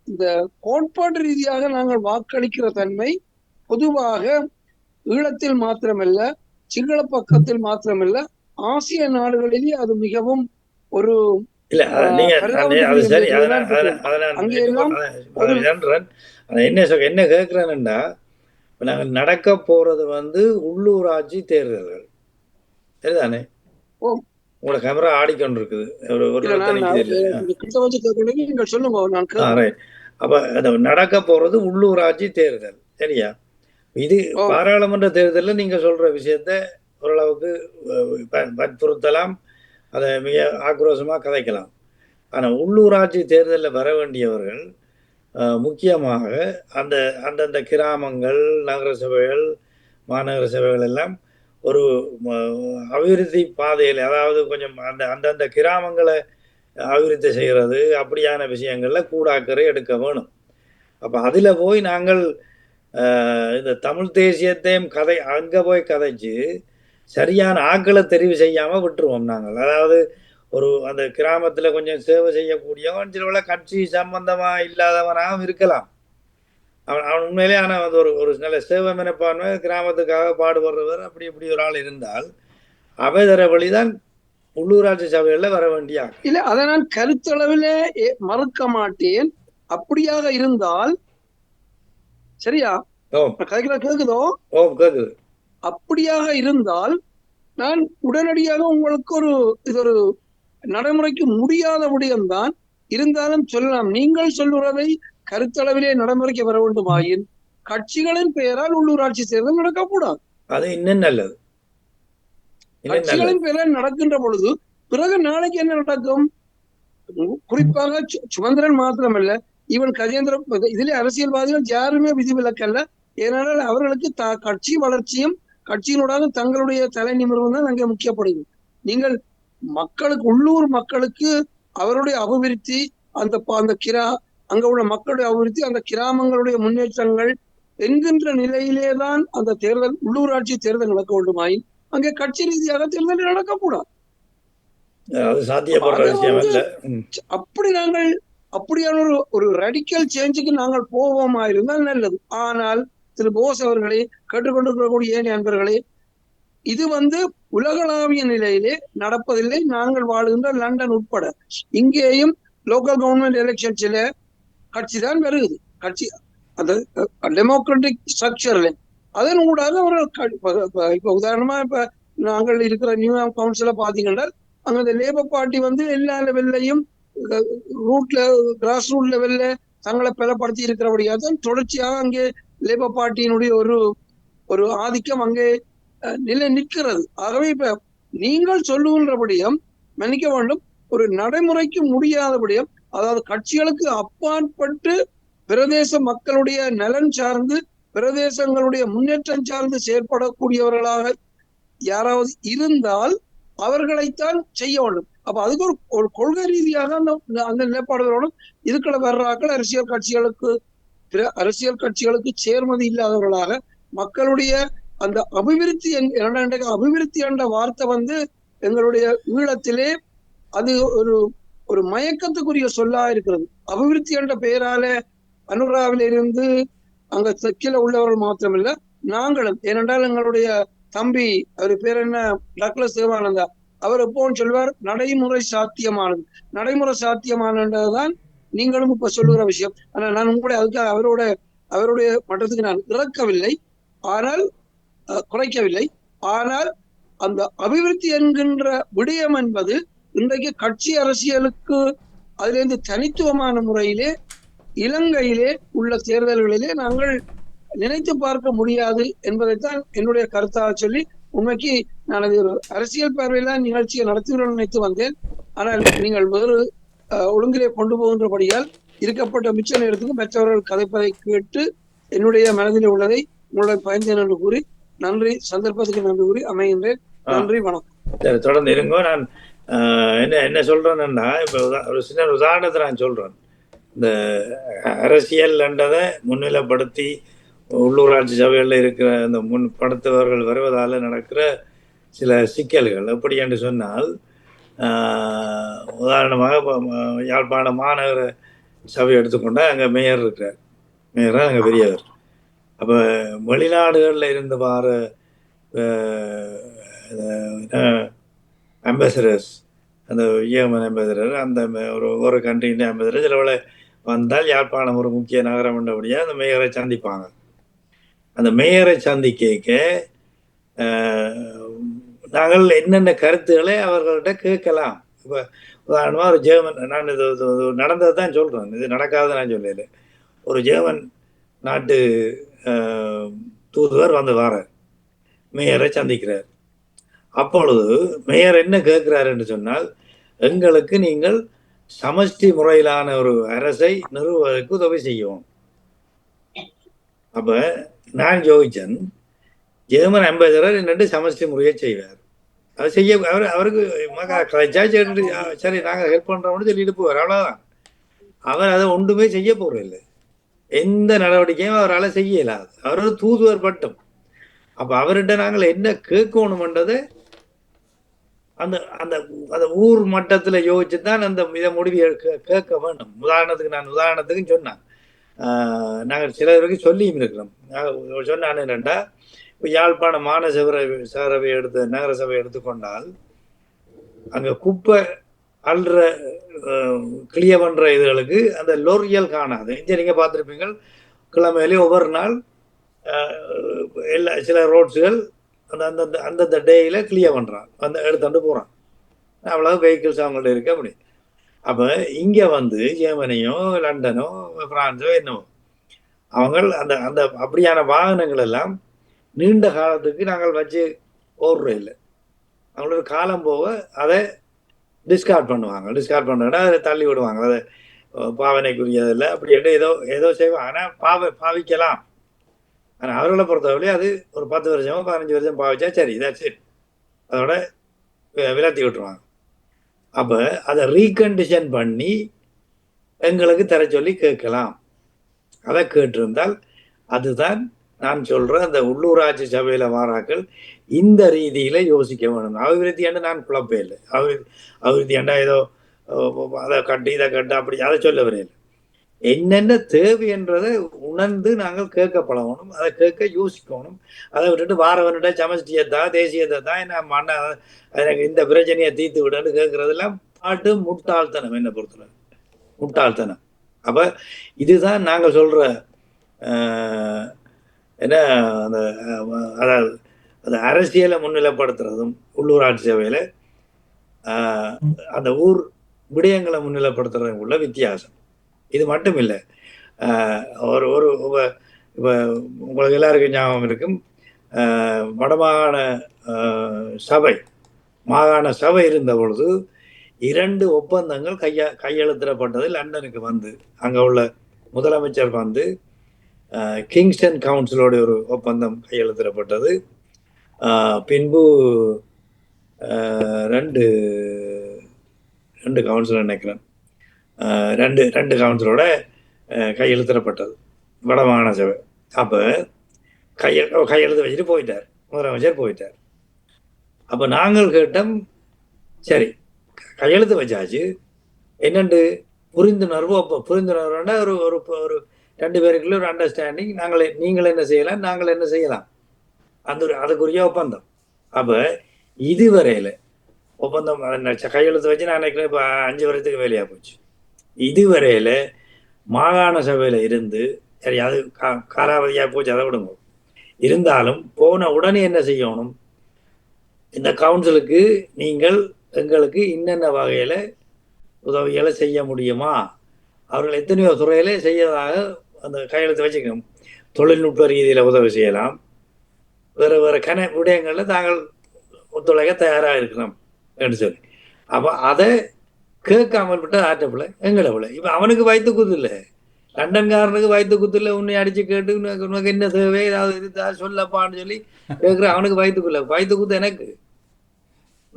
இந்த கோட்பாட்டு ரீதியாக நாங்கள் வாக்களிக்கிற தன்மை பொதுவாக ஈழத்தில் மாத்திரமல்ல, சிங்கள பக்கத்தில் மாத்திரமல்ல, ஆசிய நாடுகளிலே அது மிகவும் ஒரு என்ன கேட்கிறேன்னா, நாங்கள் நடக்க போறது உள்ளூராட்சி தேர்தல்கள் சரிதானே? உங்களோட கேமரா ஆடிக்கொண்டிருக்குது. அப்ப நடக்க போறது உள்ளூராட்சி தேர்தல் சரியா? இது பாராளுமன்ற தேர்தலில் நீங்க சொல்ற விஷயத்த ஓரளவுக்கு வற்புறுத்தலாம், அதை மிக ஆக்ரோஷமா கதைக்கலாம். ஆனா உள்ளூராட்சி தேர்தலில் வர வேண்டியவர்கள் முக்கியமாக அந்தந்த கிராமங்கள், நகர சபைகள், மாநகர சபைகள் எல்லாம் ஒரு அபிவிருத்தி பாதையில், அதாவது கொஞ்சம் அந்தந்த கிராமங்களை அபிவிருத்தி செய்கிறது அப்படியான விஷயங்கள்ல கூடாக்கரை எடுக்க வேணும். அப்போ அதில் போய் நாங்கள் இந்த தமிழ் தேசியத்தையும் அங்கே போய் கதைச்சு சரியான ஆக்களை தெரிவு செய்யாமல் விட்டுருவோம் நாங்கள். அதாவது அந்த கிராமத்தில் கொஞ்சம் சேவை செய்யக்கூடியவன் சில கட்சி சம்பந்தமாக இல்லாதவனாகவும் இருக்கலாம். அவன் உண்மையிலே ஆனால் வந்து ஒரு ஒரு நல்ல சேவை மனப்பான்மை, கிராமத்துக்காக பாடுபடுறவர், அப்படி இப்படி ஒரு ஆள் இருந்தால் அவை தர வழிதான் உள்ளூராட்சி சபைகளில் வர வேண்டிய ஆள். இல்ல அதை நான் கருத்தளவில் மறுக்க மாட்டேன். அப்படியாக இருந்தால் சரியா? ஓ கதைகளை கேக்குதோ? ஓ கேக்குது. அப்படியாக இருந்தால் நான் உடனடியாக உங்களுக்கு இது ஒரு நடைமுறைக்கு முடியாத விடயம்தான். இருந்தாலும் சொல்லலாம். நீங்கள் சொல்லுறதை கருத்தளவிலே நடைமுறைக்கு வர வேண்டுமாயின் கட்சிகளின் பெயரால் உள்ளூராட்சி தேர்தல் நடக்கக்கூடாது. அது இன்னும் நல்லது. கட்சிகளின் பெயரால் நடக்கின்ற பொழுது பிறகு நாளைக்கு என்ன நடக்கும்? குறிப்பாக சுமந்திரன் மாத்திரமல்ல, இவன் கஜேந்திரன், இதிலே அரசியல்வாதிகள் யாருமே விதிவிலக்கல்ல. ஏனென்றால் அவர்களுக்கு கட்சி வளர்ச்சியும் கட்சியினோட தங்களுடைய தலை நிமிர்வும் தான் அங்கே முக்கியப்படுது. நீங்கள் மக்களுக்கு, உள்ளூர் மக்களுக்கு அவருடைய அபிவிருத்தி, அந்த அங்க உள்ள மக்களுடைய அபிவிருத்தி, அந்த கிராமங்களுடைய முன்னேற்றங்கள் என்கின்ற நிலையிலேதான் அந்த தேர்தல், உள்ளூராட்சி தேர்தல் நடக்க வேண்டுமாயின் அங்கே கட்சி ரீதியாக தேர்தல் நடக்கக்கூடாது. அப்படி நாங்கள் அப்படியான ஒரு ரடிக்கல் சேஞ்சுக்கு நாங்கள் போவோமா இருந்தால் நல்லது. ஆனால் திரு போஸ் அவர்களே, கேட்டுக்கொண்டிருக்கக்கூடிய ஏனைய நண்பர்களே, இது உலகளாவிய நிலையிலே நடப்பதில்லை. நாங்கள் வாழுகின்ற லண்டன் உட்பட இங்கேயும் லோக்கல் கவர்மெண்ட் எலெக்ஷன்ஸ்ல கட்சி தான் வருகிறது. கட்சி அந்த டெமோக்ராட்டிக் ஸ்ட்ரக்சர்ல அதன் ஊடாக அவர்கள் இப்ப உதாரணமா இப்ப நாங்கள் இருக்கிற நியூயார்க் கவுன்சில பாத்தீங்கன்னா அங்க இந்த லேபர் பார்ட்டி எல்லா லெவல்லையும் ரூட்ல, கிராஸ் ரூட் லெவல்ல தங்களை பலப்படுத்தி இருக்கிறபடியாக தான் தொடர்ச்சியாக அங்கே லேபர் பார்ட்டியினுடைய ஒரு ஆதிக்கம் அங்கே நிலை நிற்கிறது. ஆகவே இப்ப நீங்கள் சொல்லுகின்றபடியும் மன்னிக்க வேண்டும், ஒரு நடைமுறைக்கு முடியாதபடியும், அதாவது கட்சிகளுக்கு அப்பாற்பட்டு பிரதேச மக்களுடைய நலன் சார்ந்து, பிரதேசங்களுடைய முன்னேற்றம் சார்ந்து செயற்படக்கூடியவர்களாக யாராவது இருந்தால் அவர்களைத்தான் செய்ய வேண்டும். அப்ப அதுக்கு ஒரு கொள்கை ரீதியாக அந்த நிலைப்பாடுகளோடும் இதுக்களை வர்றாக்கள் அரசியல் கட்சிகளுக்கு சேர்மதி இல்லாதவர்களாக மக்களுடைய அந்த அபிவிருத்தி, அபிவிருத்தி என்ற வார்த்தை எங்களுடைய ஈழத்திலே அது ஒரு மயக்கத்துக்குரிய சொல்லா இருக்கிறது. அபிவிருத்தி என்ற பெயரால அனுராவிலிருந்து அங்க தெற்கில உள்ளவர்கள் மாத்திரமில்ல, நாங்களும். ஏனென்றால் எங்களுடைய தம்பி, அவர் பேர் என்ன, டக்ளஸ் தேவானந்தா, அவர் எப்போன்னு சொல்வார், நடைமுறை சாத்தியமானது. நடைமுறை சாத்தியமானதுதான் நீங்களும் இப்ப சொல்லுகிற விஷயம். ஆனா நான் உங்களுடைய அதுக்காக அவருடைய மட்டத்துக்கு நான் இறக்கவில்லை, ஆனால் குறைக்கவில்லை. ஆனால் அந்த அபிவிருத்தி என்கின்ற விடயம் என்பது இன்றைக்கு கட்சி அரசியலுக்கு அதிலிருந்து தனித்துவமான முறையிலே இலங்கையிலே உள்ள தேர்தல்களிலே நாங்கள் நினைத்து பார்க்க முடியாது என்பதைத்தான் என்னுடைய கருத்தாக சொல்லி, உண்மைக்கு நான் அது ஒரு அரசியல் பார்வையில நிகழ்ச்சியை நடத்துகிறோம் நினைத்து வந்தேன். ஆனால் நீங்கள் வேறு ஒழுங்கிலே கொண்டு போகின்றபடியால் இருக்கப்பட்ட மிச்ச நேரத்துக்கு மற்றவர்கள் கதைப்பதை கேட்டு என்னுடைய மனதில் உள்ளதை உங்களுடைய பயந்தேன் என்று கூறி நன்றி, சந்தர்ப்பத்துக்கு நன்றி கூறி அமைகின்றேன். நன்றி, வணக்கம். தொடர்ந்து இருங்கோ. நான் என்ன சொல்றேன்னா, இப்ப ஒரு சின்ன உதாரணத்தை நான் சொல்றேன். இந்த அரசியல் என்றதை முன்னிலைப்படுத்தி உள்ளூராட்சி சபைகளில் இருக்கிற இந்த முன்படுத்துபவர்கள் வருவதால் நடக்கிற சில சிக்கல்கள் எப்படி என்று சொன்னால், உதாரணமாக இப்போ யாழ்ப்பாண மாநகர சபை எடுத்துக்கொண்டால் அங்கே மேயர் இருக்கிறார். மேயர் தான் அங்கே பெரியவர். அப்போ வெளிநாடுகளில் இருந்து வர அம்பாசடர்ஸ், அந்த யேமன் அம்பாசடர், அந்த ஒரு கண்ட்ரியின் அம்பாசடர் சிலவளை வந்தால் யாழ்ப்பாணம் ஒரு முக்கிய நகரம் என்றபடியாக அந்த மேயரை சந்திப்பாங்க. அந்த மேயரை சந்திக்க நாங்கள் என்னென்ன கருத்துக்களை அவர்கள்ட்ட கேட்கலாம். இப்போ உதாரணமாக ஒரு ஜெர்மன், நான் இது நடந்தது தான் சொல்கிறேன், இது நடக்காத நான் சொல்லல. ஒரு ஜெர்மன் நாட்டு தூதுவர் வாரார், மேயரை சந்திக்கிறார். அப்பொழுது மேயர் என்ன கேட்கிறார் என்று சொன்னால், எங்களுக்கு நீங்கள் சமஷ்டி முறையிலான ஒரு அரசை நிறுவுவதற்கு உதவி செய்யும். அப்ப நான் யோசிச்சேன், ஜெர்மன் அம்பாசடர் என்னட்டு சமஷ்டி முறையை செய்வார். அதை செய்ய அவருக்கு சரி நாங்கள் ஹெல்ப் பண்றோம்னு சொல்லிட்டு போவார், அவ்வளவுதான். அவர் அதை ஒன்றுமே செய்ய போறதில்லை, எந்த நடவடிக்கையும் அவரால் செய்ய இயலாது. அவர் ஒரு தூதுவர் மட்டும். அப்ப அவர்கிட்ட நாங்கள் என்ன கேட்கணும்ன்றதை அந்த அந்த அந்த ஊர் மட்டத்துல யோசிச்சுதான் அந்த இதை முடிவு கேட்க வேண்டும். உதாரணத்துக்கு சொன்னேன், நாங்கள் சில வரைக்கும் சொல்லியும் இருக்கிறோம். சொன்னான் என்னென்னா, இப்போ யாழ்ப்பாண மாநகரசபை நகரசபை எடுத்துக்கொண்டால் அங்கே குப்பை அல்ற கிளியர் பண்ணுற இதுகளுக்கு அந்த லோரியல் காணாது. இங்கே நீங்கள் பார்த்துருப்பீங்க, கிழமையிலே ஒவ்வொரு நாள் சில ரோட்ஸுகள் அந்தந்த டேயில் கிளியர் பண்ணுறான், எடுத்துட்டு போகிறான். அவ்வளோ வெஹிக்கிள்ஸ் அவங்கள்ட்ட இருக்கு. அப்படி அப்போ இங்கே ஜெர்மனியோ லண்டனோ பிரான்ஸோ என்னவோ அவங்க அந்த அப்படியான வாகனங்கள் எல்லாம் நீண்ட காலத்துக்கு நாங்கள் வச்சு ஓடுறோம் இல்லை. அவங்களோட காலம் போக அதை டிஸ்கார்ட் பண்ணுவாங்க. டிஸ்கார்ட் பண்ணுறதுனா அதை தள்ளி விடுவாங்க. அதை பாவனைக்குரியதில்லை அப்படி ஏதோ செய்வாங்க. ஆனால் பாவிக்கலாம். ஆனால் அவர்களை பொறுத்தவரை அது ஒரு 10 வருஷமோ 15 வருஷம் பாவிச்சா சரி, இதாச்சு, அதோட விலத்தி விட்டுருவாங்க. அப்போ அதை ரீகண்டிஷன் பண்ணி எங்களுக்கு தர சொல்லி கேட்கலாம். அதை கேட்டிருந்தால் அதுதான் நான் சொல்கிறேன். அந்த உள்ளூராட்சி சபையில் வாராக்கள் இந்த ரீதியில் யோசிக்க வேணும். அபிவிருத்தியாண்டு நான் குழப்பே இல்லை. அபிவிருத்தியாண்டா ஏதோ அதை கட்டு இதை கட்டு அப்படி அதை சொல்ல வரையில்லை. என்னென்ன தேவை என்றதை உணர்ந்து நாங்கள் கேட்க பழகணும். அதை கேட்க யோசிக்கணும். அதை விட்டுட்டு வாரவன்கிட்ட சமஷ்டியத்தா தேசியத்தை தான் என்ன எனக்கு இந்த பிரச்சனையை தீர்த்து விடன்னு கேட்கறதெல்லாம் பாட்டு முட்டாள்தனம். என்னை பொறுத்தவரை முட்டாள்தனம். அப்போ இதுதான் நாங்கள் சொல்கிற என்ன அந்த அதாவது அந்த அரசியலை முன்னிலைப்படுத்துறதும் உள்ளூராட்சி சபையில் அந்த ஊர் விடயங்களை முன்னிலைப்படுத்துறதும் உள்ள வித்தியாசம். இது மட்டும் இல்லை. ஒரு ஒரு இப்போ உங்களுக்கு எல்லாருக்கும் ஞாபகம் இருக்கும், வடமாகாண மாகாண சபை இருந்த பொழுது 2 ஒப்பந்தங்கள் கையெழுத்திடப்பட்டது. லண்டனுக்கு அங்கே உள்ள முதலமைச்சர் கிங்ஸ்டன் கவுன்சிலோட ஒரு ஒப்பந்தம் கையெழுத்திடப்பட்டது. பின்பு 2 கவுன்சிலர் நினைக்கிறேன், 2 கவுன்சிலோட கையெழுத்திடப்பட்டது வடமாகாண சபை. அப்போ கையெழுத்து வச்சுட்டு போயிட்டார், முதலமைச்சர் போயிட்டார். அப்போ நாங்கள் கேட்டோம், சரி கையெழுத்து வச்சாச்சு, என்னண்டு புரிந்துணர்வுன்னா ஒரு ஒரு 2 பேருக்குள்ள ஒரு அண்டர்ஸ்டாண்டிங். நீங்கள் என்ன செய்யலாம், நாங்கள் என்ன செய்யலாம், அதுக்குரிய ஒப்பந்தம். அப்போ இதுவரையில் ஒப்பந்தம் கையெழுத்து வச்சு நான் நினைக்கிறேன் இப்போ 5 வருஷத்துக்கு வேலையாக போச்சு. இதுவரையில் மாகாண சபையில் இருந்து சரி, அது காலாவதியாக போச்சு, அதை விடுங்க. இருந்தாலும் போன உடனே என்ன செய்யணும், இந்த கவுன்சிலுக்கு நீங்கள் எங்களுக்கு இன்னென்ன வகையில் உதவிகளை செய்ய முடியுமா, அவர்கள் எத்தனையோ துறையில செய்யறதாக அந்த கையெழுத்து வச்சுக்கணும். தொழில்நுட்ப ரீதியில் உதவி செய்யலாம், வேறு வேறு விடயங்களில் தாங்கள் ஒத்துழைக்க தயாராக இருக்கணும் என்று சொல்லி. அப்போ அதை கேட்காமல் விட்டு ஆற்றப்பில்லை எங்களை பிள்ளை. இப்போ அவனுக்கு வயிற்று குத்து இல்லை, லண்டன்காரனுக்கு வயிற்று குத்து இல்லை. உன்னை அடித்து கேட்டு உனக்கு என்ன தேவை ஏதாவது இருந்தா சொல்லப்பான்னு சொல்லி கேட்குற அவனுக்கு வயிற்றுக்குள்ள வயிற்று குத்து எனக்கு,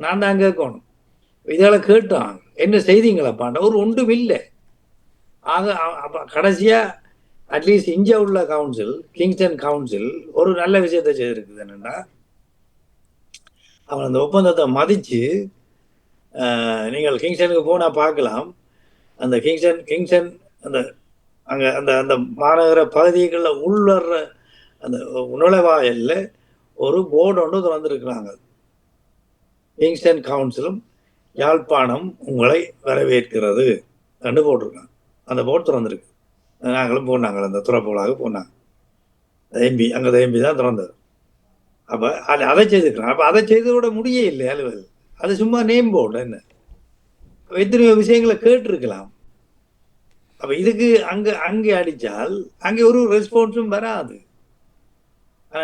நான் தான் கேட்கணும். இதெல்லாம் கேட்டான் என்ன செய்திங்களாப்பாண்ட ஒரு ஒன்றும் இல்லை. ஆக கடைசியாக அட்லீஸ்ட் இங்கே உள்ள கவுன்சில், கிங்ஸ்டன் கவுன்சில் ஒரு நல்ல விஷயத்தை செய்திருக்குது. என்னென்னா, அவன் அந்த ஒப்பந்தத்தை மதித்து நீங்கள் கிங்ஸ்டனுக்கு போனால் பார்க்கலாம். அந்த கிங்ஸ்டன் அந்த அங்கே அந்த மாநகர பகுதிகளில் உள்வர்ற அந்த நுழைவாயிலில் ஒரு போர்டு ஒன்று திறந்துருக்குறாங்க. கிங்ஸ்டன் கவுன்சிலும் யாழ்ப்பாணம் உங்களை வரவேற்கிறது என்று போட்டிருக்காங்க. அந்த போர்டு திறந்துருக்கு. நாங்களும் போனாங்க, அந்த துறப்புகளாக போனாங்க. எம்பி அங்கே எம்பி தான் திறந்தது. அப்போ அதை செய்திருக்கிறாங்க. அப்போ அதை செய்ததோட முடியே இல்லை அலுவல். அது சும்மா நேம் போர்டு. என்ன எத்தனையோ விஷயங்களை கேட்டிருக்கலாம். அப்போ இதுக்கு அங்கே அடித்தால் அங்கே ஒரு ரெஸ்பான்ஸும் வராது.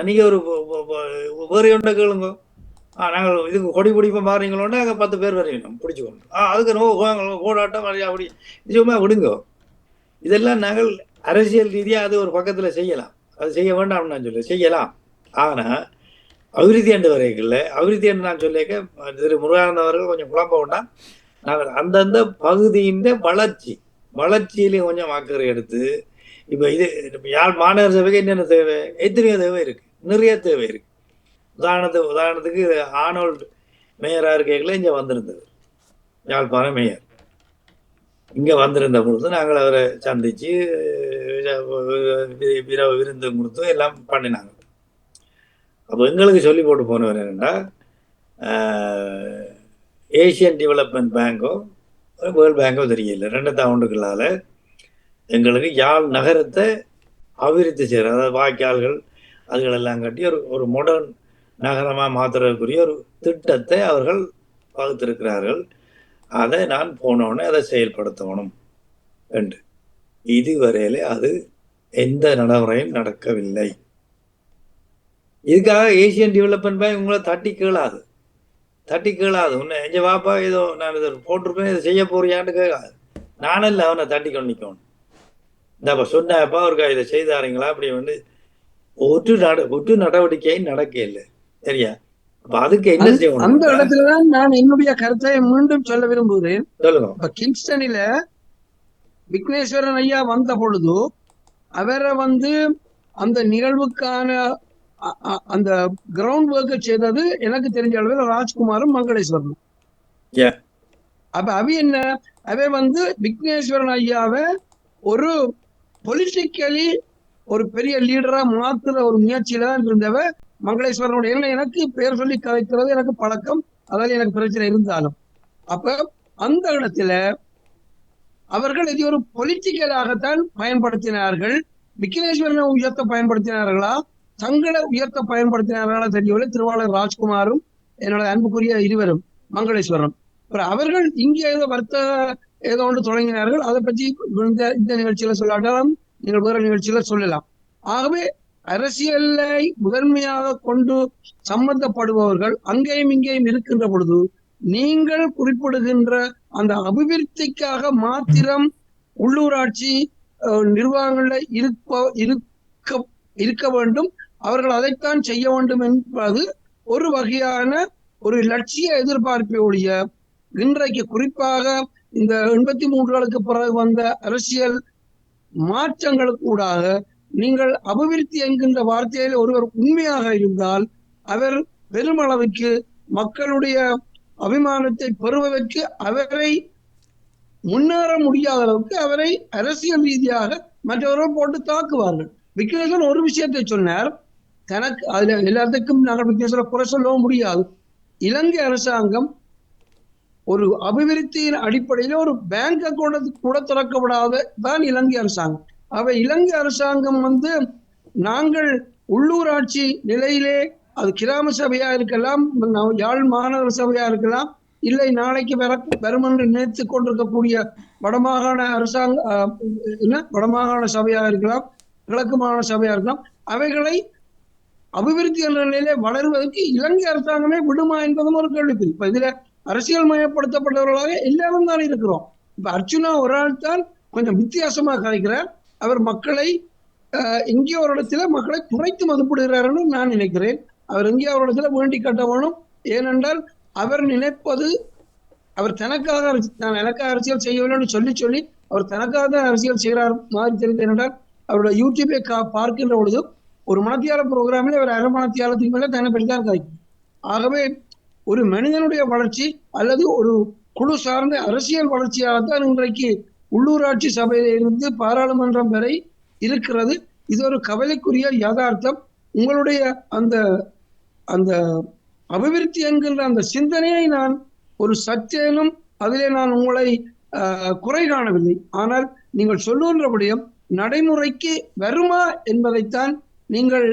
நீங்கள் ஒரு வேறு ஒன்றை கேளுங்க, நாங்கள் இதுக்கு கொடி பிடிப்போம் பாருங்களோன்னா அங்கே 10 பேர் வரையணும் பிடிச்சிக்கணும். அதுக்கு ஓடாட்டம் அப்படி நிச்சயமாக விடுங்க. இதெல்லாம் நாங்கள் அரசியல் ரீதியாக அது ஒரு பக்கத்தில் செய்யலாம், அது செய்ய வேண்டாம்னு நான் சொல்ல செய்யலாம். ஆனால் அபிவிருத்தி ஆண்டு வரைக்குள்ள அபிவிருத்தி ஆண்டு நான் சொல்லிக்க திரு முருகானந்தம் அவர்கள் கொஞ்சம் குழப்பம் வேண்டாம். நாங்கள் அந்தந்த பகுதியின் வளர்ச்சியிலே கொஞ்சம் அக்கறை எடுத்து இப்போ இது யாழ் மாநகர சபைக்கு என்னென்ன தேவை, எத்தனையோ தேவை இருக்குது, நிறைய தேவை இருக்குது. உதாரணத்துக்கு ஆனோல்டு மேயராக இருக்கைகளை இங்கே வந்திருந்தது, யாழ்ப்பாண மேயர் இங்கே வந்திருந்த பொழுது நாங்கள் அவரை சந்தித்து விருந்து கொடுத்து எல்லாம் பண்ணினாங்க. அப்போ எங்களுக்கு சொல்லி போட்டு போனவர் என்னென்னா, ஏஷியன் டெவலப்மெண்ட் பேங்கோ வேர்ல்ட் பேங்கோ தெரியல, 2 ஆண்டுகளால் எங்களுக்கு யாழ் நகரத்தை அபிவிருத்தி செய்கிற, அதாவது வாய்க்கால்கள் அதுகளெல்லாம் கட்டி ஒரு மாடர்ன் நகரமாக மாற்றுறதுக்குரிய ஒரு திட்டத்தை அவர்கள் வகுத்திருக்கிறார்கள். அதை நான் போனோடனே அதை செயல்படுத்தணும் என்று. இதுவரையிலே அது எந்த நடைமுறையும் நடக்கவில்லை. இதுக்காக ஏசியன் டெவலப்மெண்ட் பேங்க் உங்களை தட்டி கேளாது. உன்னை எஞ்ச வாப்பா ஏதோ நான் இதை போட்டிருப்பேன், இதை செய்ய போறியான்னு கேட்காது. நானல்ல அவனை தட்டி கொண்டு நிற்கணும். இந்தப்பா சொன்னாப்பா அவருக்கா இதை செய்தாருங்களா அப்படி வந்து ஒற்று நடவடிக்கையும் நடக்க இல்லை. சரியா? அப்ப அதுக்கு என்ன செய்யணும்? அந்த இடத்துலதான் நான் என்னுடைய கருத்தை மீண்டும் சொல்ல விரும்புகிறேன். சொல்லுங்க. இப்ப கிங்ஸ்டனில விக்னேஸ்வரன் ஐயா வந்த பொழுது அவரை வந்து அந்த நிகழ்வுக்கான அந்த கிரவுண்ட் ஒர்க்கை செய்தது எனக்கு தெரிஞ்ச அளவில் ராஜ்குமாரும் மங்களேஸ்வரனும். அப்ப அவை வந்து விக்னேஸ்வரன் ஐயாவை ஒரு பொலிட்டிக்கலி ஒரு பெரிய லீடரா மாத்துற ஒரு முயற்சியில தான் இருந்தவ மங்களேஸ்வரனுடைய. எனக்கு பேர் சொல்லி கதைக்கிறது எனக்கு பழக்கம், அதால எனக்கு பிரச்சனை இருந்தாலும். அப்ப அந்த இடத்துல அவர்கள் இது ஒரு பொலிட்டிக்கலாகத்தான் பயன்படுத்தினார்கள். விக்னேஸ்வரனை உயர்த்த பயன்படுத்தினார்களா, தங்களை உயர்த்த பயன்படுத்தினார்களா தெரியவில்லை. திருவாளர் ராஜ்குமாரும் என்னோட அன்புக்குரிய இருவரும் மங்களேஸ்வரன் அவர்கள் இங்கே ஏதோ வர்த்தக ஏதோ ஒன்று தொடங்கினார்கள். அதை பற்றி இந்த நிகழ்ச்சியில சொல்லாட்டாலும் நீங்கள் வேற நிகழ்ச்சியில சொல்லலாம். ஆகவே அரசியலை முதன்மையாக கொண்டு சம்பந்தப்படுபவர்கள் அங்கேயும் இங்கேயும் இருக்கின்ற பொழுது நீங்கள் குறிப்பிடுகின்ற அந்த அபிவிருத்திக்காக மாத்திரம் உள்ளூராட்சி நிர்வாகங்கள்ல இருக்க வேண்டும், அவர்கள் அதைத்தான் செய்ய வேண்டும் என்பது ஒரு வகையான ஒரு லட்சிய எதிர்பார்ப்பை ஒழிய இன்றைக்கு குறிப்பாக இந்த 83களுக்கு பிறகு வந்த அரசியல் மாற்றங்களுக்கு ஊடாக நீங்கள் அபிவிருத்தி என்கின்ற வார்த்தையில் ஒருவர் உண்மையாக இருந்தால் அவர் பெருமளவுக்கு மக்களுடைய அபிமானத்தை பெறுவதற்கு அவரை முன்னேற முடியாத அளவுக்கு அவரை அரசியல் ரீதியாக மற்றவர்கள் போட்டு தாக்குவார்கள். விக்னேஸ்வரன் ஒரு விஷயத்தை சொன்னார், தனக்கு அதுல எல்லாத்துக்கும் நாங்கள் விக்னேஸ்வரன் குறை சொல்லவும் முடியாது. இலங்கை அரசாங்கம் ஒரு அபிவிருத்தியின் அடிப்படையில் ஒரு பேங்க் அக்கௌண்ட் கூட திறக்கப்படாத தான் இலங்கை அரசாங்கம். அவை இலங்கை அரசாங்கம் வந்து நாங்கள் உள்ளூராட்சி நிலையிலே அது கிராம சபையா இருக்கலாம், யாழ் மாநகர சபையா இருக்கலாம், இல்லை நாளைக்கு வரும் என்று நினைத்து கொண்டிருக்கக்கூடிய வடமாகாண வடமாகாண சபையா இருக்கலாம், கிழக்கு மாகாண சபையா இருக்கலாம், அவைகளை அபிவிருத்தி என்ற நிலையிலே வளர்வதற்கு இலங்கை அரசாங்கமே விடுமா என்பதும் ஒரு கேள்வி. இப்ப இதுல அரசியல் மயப்படுத்தப்பட்டவர்களாக எல்லாரும் தான் இருக்கிறோம். இப்ப அர்ச்சுனா ஒரு ஆள் தான் கொஞ்சம் வித்தியாசமாக கதைக்கிறார். அவர் மக்களை எங்கேயோ ஒரு இடத்துல மக்களை குறைத்து மதிப்பிடுகிறார்னு நான் நினைக்கிறேன். அவர் எங்கேயோ ஒரு இடத்துல வேண்டி கட்ட வேணும். ஏனென்றால் அவர் நினைப்பது அவர் தனக்காக நான் எனக்காக அரசியல் செய்யவில்லைன்னு சொல்லி அவர் தனக்காக தான் அரசியல் செய்கிறார் மாதிரி தெரிந்து. ஏனென்றால் அவருடைய யூடியூபை பார்க்கின்ற பொழுது ஒரு மனத்தியால ப்ரோக்ராமில் அவர் அரை மனத்தியாலத்துக்கு மேலே தன்னை பற்றி தான் கதைக்கும். ஆகவே ஒரு மனிதனுடைய வளர்ச்சி அல்லது ஒரு குழு சார்ந்த அரசியல் வளர்ச்சியாகத்தான் இன்றைக்கு உள்ளூராட்சி சபையிலிருந்து பாராளுமன்றம் வரை இருக்கிறது. இது ஒரு கவலைக்குரிய யதார்த்தம். உங்களுடைய அந்த அந்த அபிவிருத்தி என்கின்ற அந்த சிந்தனையை நான் ஒரு சற்றேனும் அதிலே நான் உங்களை குறை காணவில்லை. ஆனால் நீங்கள் சொல்லுகின்றபடியும் நடைமுறைக்கு வருமா என்பதைத்தான் நீங்கள்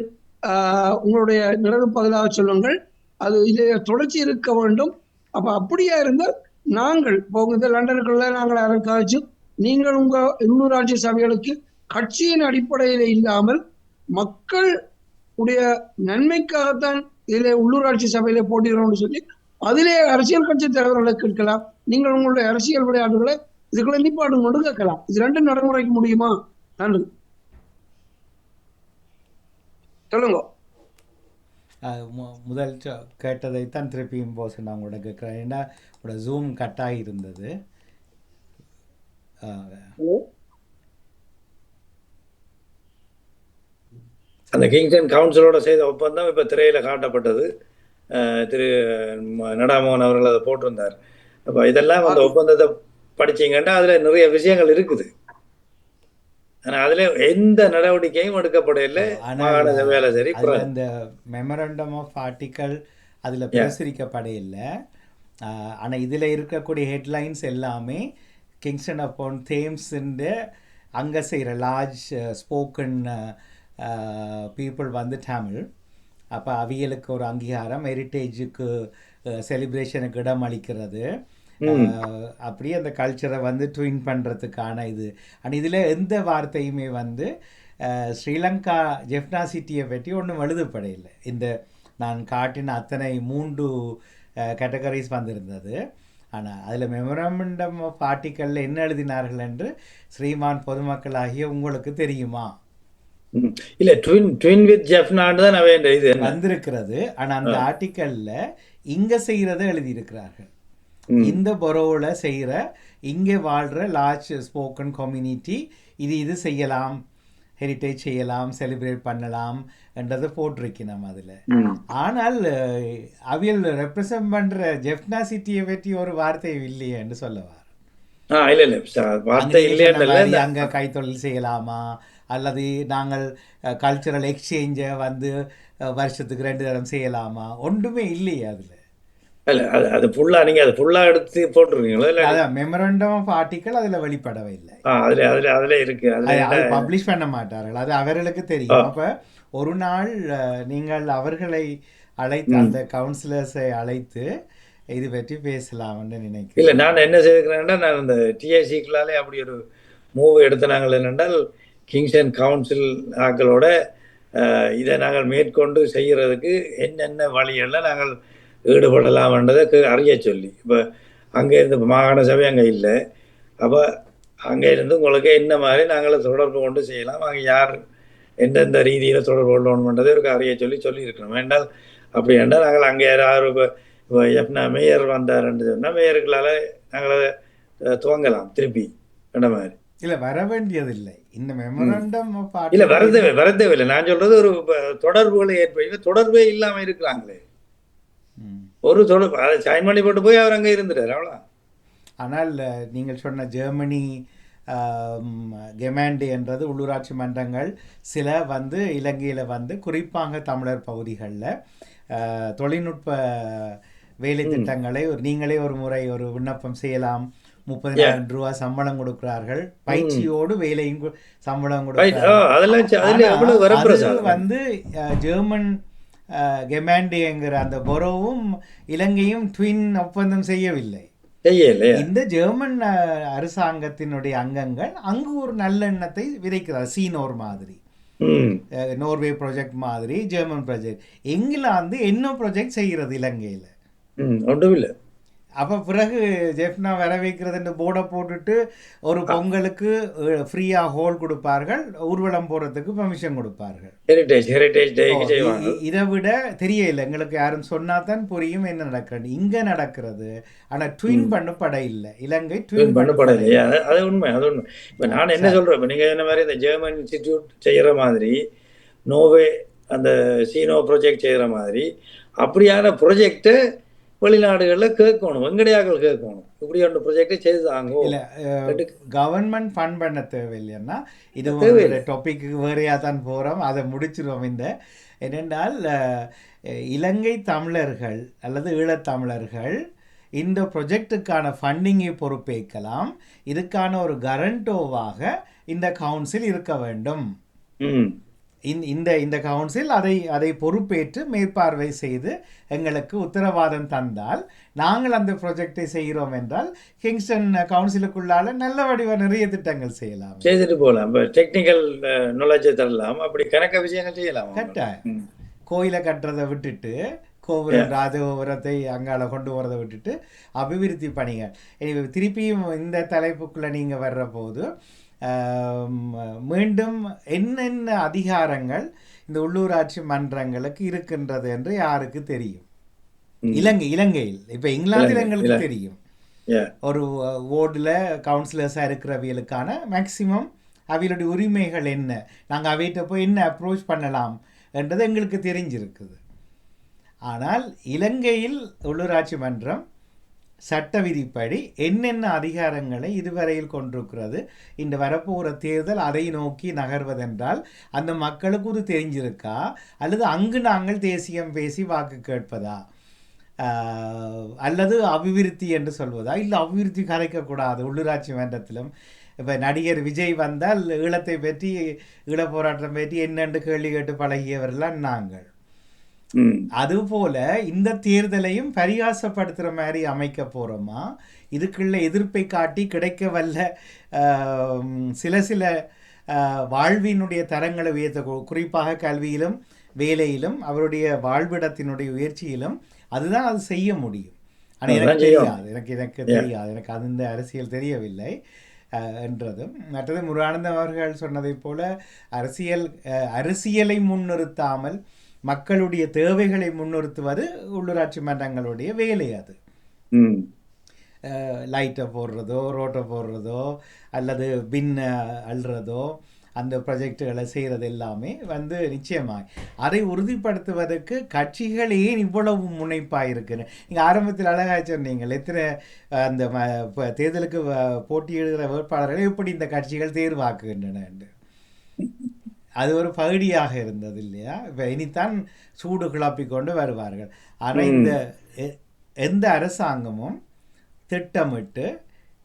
உங்களுடைய நிறைவு பதிலாக சொல்லுங்கள். அது இதை தொடர்ச்சி இருக்க வேண்டும். அப்ப அப்படியா இருந்தால் நாங்கள் போகுது லண்டனுக்குள்ள நாங்கள் அரங்காச்சு நீங்கள் உங்க உள்ளூராட்சி சபைகளுக்கு கட்சியின் அடிப்படையில் இல்லாமல் மக்கள் உடைய நன்மைக்காகத்தான் இதிலே உள்ளூராட்சி சபையில போட்டிடுறோம்னு சொல்லி அதிலே அரசியல் கட்சி தலைவர்களை கேட்கலாம். நீங்கள் உங்களுடைய அரசியல் விளையாட்டுகளை இதுக்குள்ள நிப்பாட்டு கொண்டு கேட்கலாம். இது ரெண்டும் நடைமுறைக்கு முடியுமா? நன்றி. சொல்லுங்க. முதல் கேட்டதைத்தான் திருப்பியும் போஸ் நான் உங்களோட கேட்குறேன். ஏன்னா உங்களோட ஜூம் கட்டாகி இருந்தது. அந்த கிங்ஸ்டன் கவுன்சிலோட செய்த ஒப்பந்தம் இப்போ திரையில் காட்டப்பட்டது. திரு நடாமோகன் அவர்கள் அதை போட்டிருந்தார். அப்போ இதெல்லாம் அந்த ஒப்பந்தத்தை படிச்சீங்கன்னா அதில் நிறைய விஷயங்கள் இருக்குது. ஆனால் அதில் எந்த நடவடிக்கையும் எடுக்கப்படவில்லை. மாகாண ஆனால் சபையால சரி அதில் அந்த மெமரண்டம் ஆஃப் ஆர்டிக்கல் அதில் பிரசுரிக்கப்பட இல்லை. ஆனால் இதில் இருக்கக்கூடிய ஹெட்லைன்ஸ் எல்லாமே கிங்ஸ்டன் அப்பான் தேம்ஸுன்ற அங்கே செய்கிற லார்ஜ் ஸ்போக்கன் பீப்புள் வந்து தமிழ். அப்போ அவியலுக்கு ஒரு அங்கீகாரம், ஹெரிட்டேஜுக்கு செலிப்ரேஷனுக்கு இடம் அளிக்கிறது, அப்படியே அந்த கல்ச்சரை வந்து ட்வின் பண்ணுறதுக்கான இது. ஆனால் இதில் எந்த வார்த்தையுமே வந்து ஸ்ரீலங்கா ஜெஃப்னா சிட்டியை பற்றி ஒன்றும் எழுதப்படையில்லை. இந்த நான் காட்டின அத்தனை 3 கேட்டகரிஸ் வந்திருந்தது. ஆனால் அதில் மெமரண்டம் ஆஃப் ஆர்டிக்கலில் என்ன எழுதினார்கள் என்று ஸ்ரீமான் பொதுமக்களாகிய உங்களுக்கு தெரியுமா? இல்லை, ட்வின் வித் ஜெஃப்னான்னு தான் அவன் இது வந்திருக்கிறது. ஆனால் அந்த ஆர்டிக்கலில் இங்கே செய்கிறத எழுதியிருக்கிறார்கள். இந்த பொரோவில் செய்கிற இங்கே வாழ்கிற லார்ஜ் ஸ்போக்கன் கம்யூனிட்டி இது செய்யலாம், ஹெரிட்டேஜ் செய்யலாம், செலிப்ரேட் பண்ணலாம் என்றதை போட்டிருக்கணும் அதில். ஆனால் அவியல் ரெப்ரசன்ட் பண்ணுற ஜெஃப்னா சிட்டியை பற்றி ஒரு வார்த்தை இல்லையேன்னு சொல்லவார். அங்கே கைத்தொழில் செய்யலாமா, அல்லது நாங்கள் கல்ச்சுரல் எக்ஸ்சேஞ்சை வந்து வருஷத்துக்கு 2 தரம் செய்யலாமா, ஒன்றுமே இல்லையே அதில். அது ஃபுல்லாக நீங்கள் அதை ஃபுல்லாக எடுத்து போட்டிருக்கீங்களா? இல்லை, அதான் மெமரண்டம் ஆஃப் ஆர்டிக்கல் அதில் வெளிப்படவே இல்லை. அதில் இருக்கு, அது பப்ளிஷ் பண்ண மாட்டார்கள், அது அவர்களுக்கு தெரியும். அப்போ ஒரு நாள் நீங்கள் அவர்களை அழைத்து, அந்த கவுன்சிலர்ஸை அழைத்து இது பற்றி பேசலாம்னு நினைக்கிறேன். இல்லை, நான் என்ன செய்திருக்கிறேன்னா, நான் இந்த டிஐசிக்களாலே அப்படி ஒரு மூவ் எடுத்த நாங்கள் என்னென்றால் கிங்ஸ்டன் கவுன்சில் ஆக்களோட இதை நாங்கள் மேற்கொண்டு செய்கிறதுக்கு என்னென்ன வழிகளில் நாங்கள் ஈடுபடலாம்ன்றதை அறிய சொல்லி. இப்போ அங்கே இருந்து மாகாண சபை அங்கே இல்லை, அப்போ அங்கே இருந்து உங்களுக்கு என்ன மாதிரி நாங்கள் தொடர்பு கொண்டு செய்யலாம், அங்கே யார் எந்தெந்த ரீதியில் தொடர்பு கொள்ளணுன்றதை ஒரு அறிய சொல்லியிருக்கணும். வேண்டால் அப்படி என்றால் நாங்கள் அங்கே யாராவது இப்போ எப்படின்னா மேயர் வந்தாருன்னு சொன்னால் மேயர்களால் நாங்கள் அதை துவங்கலாம் திருப்பி என்ற மாதிரி. இல்லை, வர வேண்டியதில்லை இந்த மெமரண்டம். இல்லை, வரதேவை இல்லை. நான் சொல்கிறது ஒரு தொடர்புகளை ஏற்படுத்தி தொடர்பே இல்லாமல் இருக்கிறாங்களே, ஒரு தொடர்பு அதை சைன் பண்ணி போட்டு போய் அவர் அங்கே இருந்துட்டார், அவ்வளோ. ஆனால் நீங்கள் சொன்ன ஜெர்மனி கெமாண்டே என்றது உள்ளூராட்சி மன்றங்கள் சில வந்து இலங்கையில் வந்து குறிப்பாக தமிழர் பகுதிகளில் தொழில்நுட்ப வேலை திட்டங்களை நீங்களே ஒரு முறை ஒரு விண்ணப்பம் செய்யலாம். 30,000 ரூபா சம்பளம் கொடுக்கிறார்கள், பயிற்சியோடு வேலையும் சம்பளம் கொடுக்கிறார்கள். வந்து ஜெர்மன் கெமாண்டேங்கிற அந்த பொரோவும் இலங்கையும் ட்வின் ஒப்பந்தம் செய்யவில்லை. இந்த ஜெர்மன் அரசாங்கத்தினுடைய அங்கங்கள் அங்கு ஒரு நல்லெண்ணத்தை விதைக்கிறார். சீனோர் மாதிரி, நோர்வே ப்ராஜெக்ட் மாதிரி ஜெர்மன் ப்ராஜெக்ட். இங்கிலாந்து என்ன ப்ராஜெக்ட் செய்கிறது இலங்கையில்? ஒன்றும் இல்லை. அப்போ பிறகு ஜெஃப்னா வர வைக்கிறதுன்னு போர்டை போட்டுட்டு ஒரு பொங்கலுக்கு ஃப்ரீயாக ஹோல் கொடுப்பார்கள், ஊர்வலம் போகிறதுக்கு பெர்மிஷன் கொடுப்பார்கள். இதை விட தெரியல எங்களுக்கு, யாரும் சொன்னா தான் புரியும் என்ன நடக்கிறது. இங்கே நடக்கிறது ஆனால் ட்வின் பண்ணப்பட இல்லை. இலங்கை ட்வின் பண்ணப்பட இல்லையா? அது உண்மை, அது உண்மை. இப்போ நான் என்ன சொல்கிறேன், இப்போ நீங்கள் என்ன மாதிரி இந்த ஜெர்மன் இன்ஸ்டிடியூட் செய்கிற மாதிரி, நோவே அந்த சீனோ ப்ராஜெக்ட் செய்கிற மாதிரி அப்படியான ப்ரொஜெக்டை வெளிநாடுகளில் கேட்கணும், வெங்கடையாக்கள் கேட்கணும். இப்படி ஒன்று ப்ரொஜெக்டை செய்தாங்க. இல்லை, கவர்மெண்ட் ஃபண்ட் பண்ண தேவையில்லைன்னா இது ஒரு டாபிக்கு வேறையாக தான் போகிறோம், அதை முடிச்சிருவோம். என்னென்றால் இலங்கை தமிழர்கள் அல்லது ஈழத்தமிழர்கள் இந்த ப்ரொஜெக்டுக்கான ஃபண்டிங்கை பொறுப்பேற்கலாம். இதுக்கான ஒரு கரண்டோவாக இந்த கவுன்சில் இருக்க வேண்டும். இந்த கவுன்சில் அதை பொறுப்பேற்று மேற்பார்வை செய்து எங்களுக்கு உத்தரவாதம் தந்தால் நாங்கள் அந்த ப்ராஜெக்டை செய்கிறோம் என்றால் கிங்ஸ்டன் கவுன்சிலுக்குள்ளால நல்ல வடிவ நிறைய திட்டங்கள் செய்யலாம், செய்துட்டு போகலாம். டெக்னிக்கல் நாலேஜ் தரலாம், அப்படி கணக்க விஷயங்கள் செய்யலாம். கரெக்டாக கோயிலை கட்டுறதை விட்டுட்டு, கோபுரம் ராஜகோபுரத்தை அங்கால கொண்டு போகிறதை விட்டுட்டு அபிவிருத்தி பணிகள். திருப்பியும் இந்த தலைப்புக்குள்ளே நீங்கள் வர்ற போது மீண்டும் என்னென்ன அதிகாரங்கள் இந்த உள்ளூராட்சி மன்றங்களுக்கு இருக்கின்றது என்று யாருக்கு தெரியும்? இலங்கையில் இப்போ இங்கிலாந்தில் எங்களுக்கு தெரியும். ஒரு வார்டில் கவுன்சிலர்ஸாக இருக்கிறவர்களுக்கான மேக்சிமம் அவைகளுடைய உரிமைகள் என்ன, நாங்கள் அவைகிட்ட போய் என்ன அப்ரோச் பண்ணலாம் என்றது எங்களுக்கு தெரிஞ்சிருக்குது. ஆனால் இலங்கையில் உள்ளூராட்சி மன்றம் சட்ட விதிப்படி என்னென்ன அதிகாரங்களை இதுவரையில் கொண்டிருக்கிறது, இந்த வரப்போகிற தேர்தல் அதை நோக்கி நகர்வதென்றால் அந்த மக்களுக்கு இது தெரிஞ்சிருக்கா, அல்லது அங்கு நாங்கள் தேசியம் பேசி வாக்கு கேட்பதா, அல்லது அபிவிருத்தி என்று சொல்வதா, இல்லை அபிவிருத்தி கலைக்கக்கூடாது உள்ளூராட்சி மன்றத்திலும். இப்போ நடிகர் விஜய் வந்தால் ஈழத்தை பற்றி, ஈழ போராட்டம் பற்றி என்னென்று கேள்வி கேட்டு பழகியவர்களாம் நாங்கள். அதுபோல இந்த தேர்தலையும் பரிகாசப்படுத்துகிற மாதிரி அமைக்க போகிறோமா, இதுக்குள்ள எதிர்ப்பை காட்டி கிடைக்க வல்ல சில வாழ்வினுடைய தரங்களை உயர்த்த, குறிப்பாக கல்வியிலும் வேலையிலும் அவருடைய வாழ்விடத்தினுடைய உயர்ச்சியிலும் அதுதான் அது செய்ய முடியும். ஆனால் எனக்கு தெரியாது, எனக்கு தெரியாது, எனக்கு அந்த அரசியல் தெரியவில்லை என்றதும். மற்றது முருகானந்தம் அவர்கள் சொன்னதைப் போல அரசியலை முன்னிறுத்தாமல் மக்களுடைய தேவைகளை முன்னிறுத்துவது உள்ளூராட்சி மன்றங்களுடைய வேலை. அது லைட்டை போடுறதோ, ரோட்டை போடுறதோ, அல்லது பின் அள்ளுறதோ, அந்த ப்ரொஜெக்டுகளை செய்கிறது எல்லாமே நிச்சயமாக அதை உறுதிப்படுத்துவதற்கு கட்சிகள் ஏன் இவ்வளவு முனைப்பாக இருக்குன்னு நீங்கள் ஆரம்பத்தில் அழகாக சொன்னீங்கள். எத்தனை அந்த தேர்தலுக்கு போட்டியிடுகிற வேட்பாளர்களை எப்படி இந்த கட்சிகள் தேர்வாக்குகின்றன என்று. அது ஒரு பகுதியாக இருந்தது இல்லையா? இப்போ இனித்தான் சூடு கிளப்பி கொண்டு வருவார்கள். ஆனால் இந்த எந்த அரசாங்கமும் திட்டமிட்டு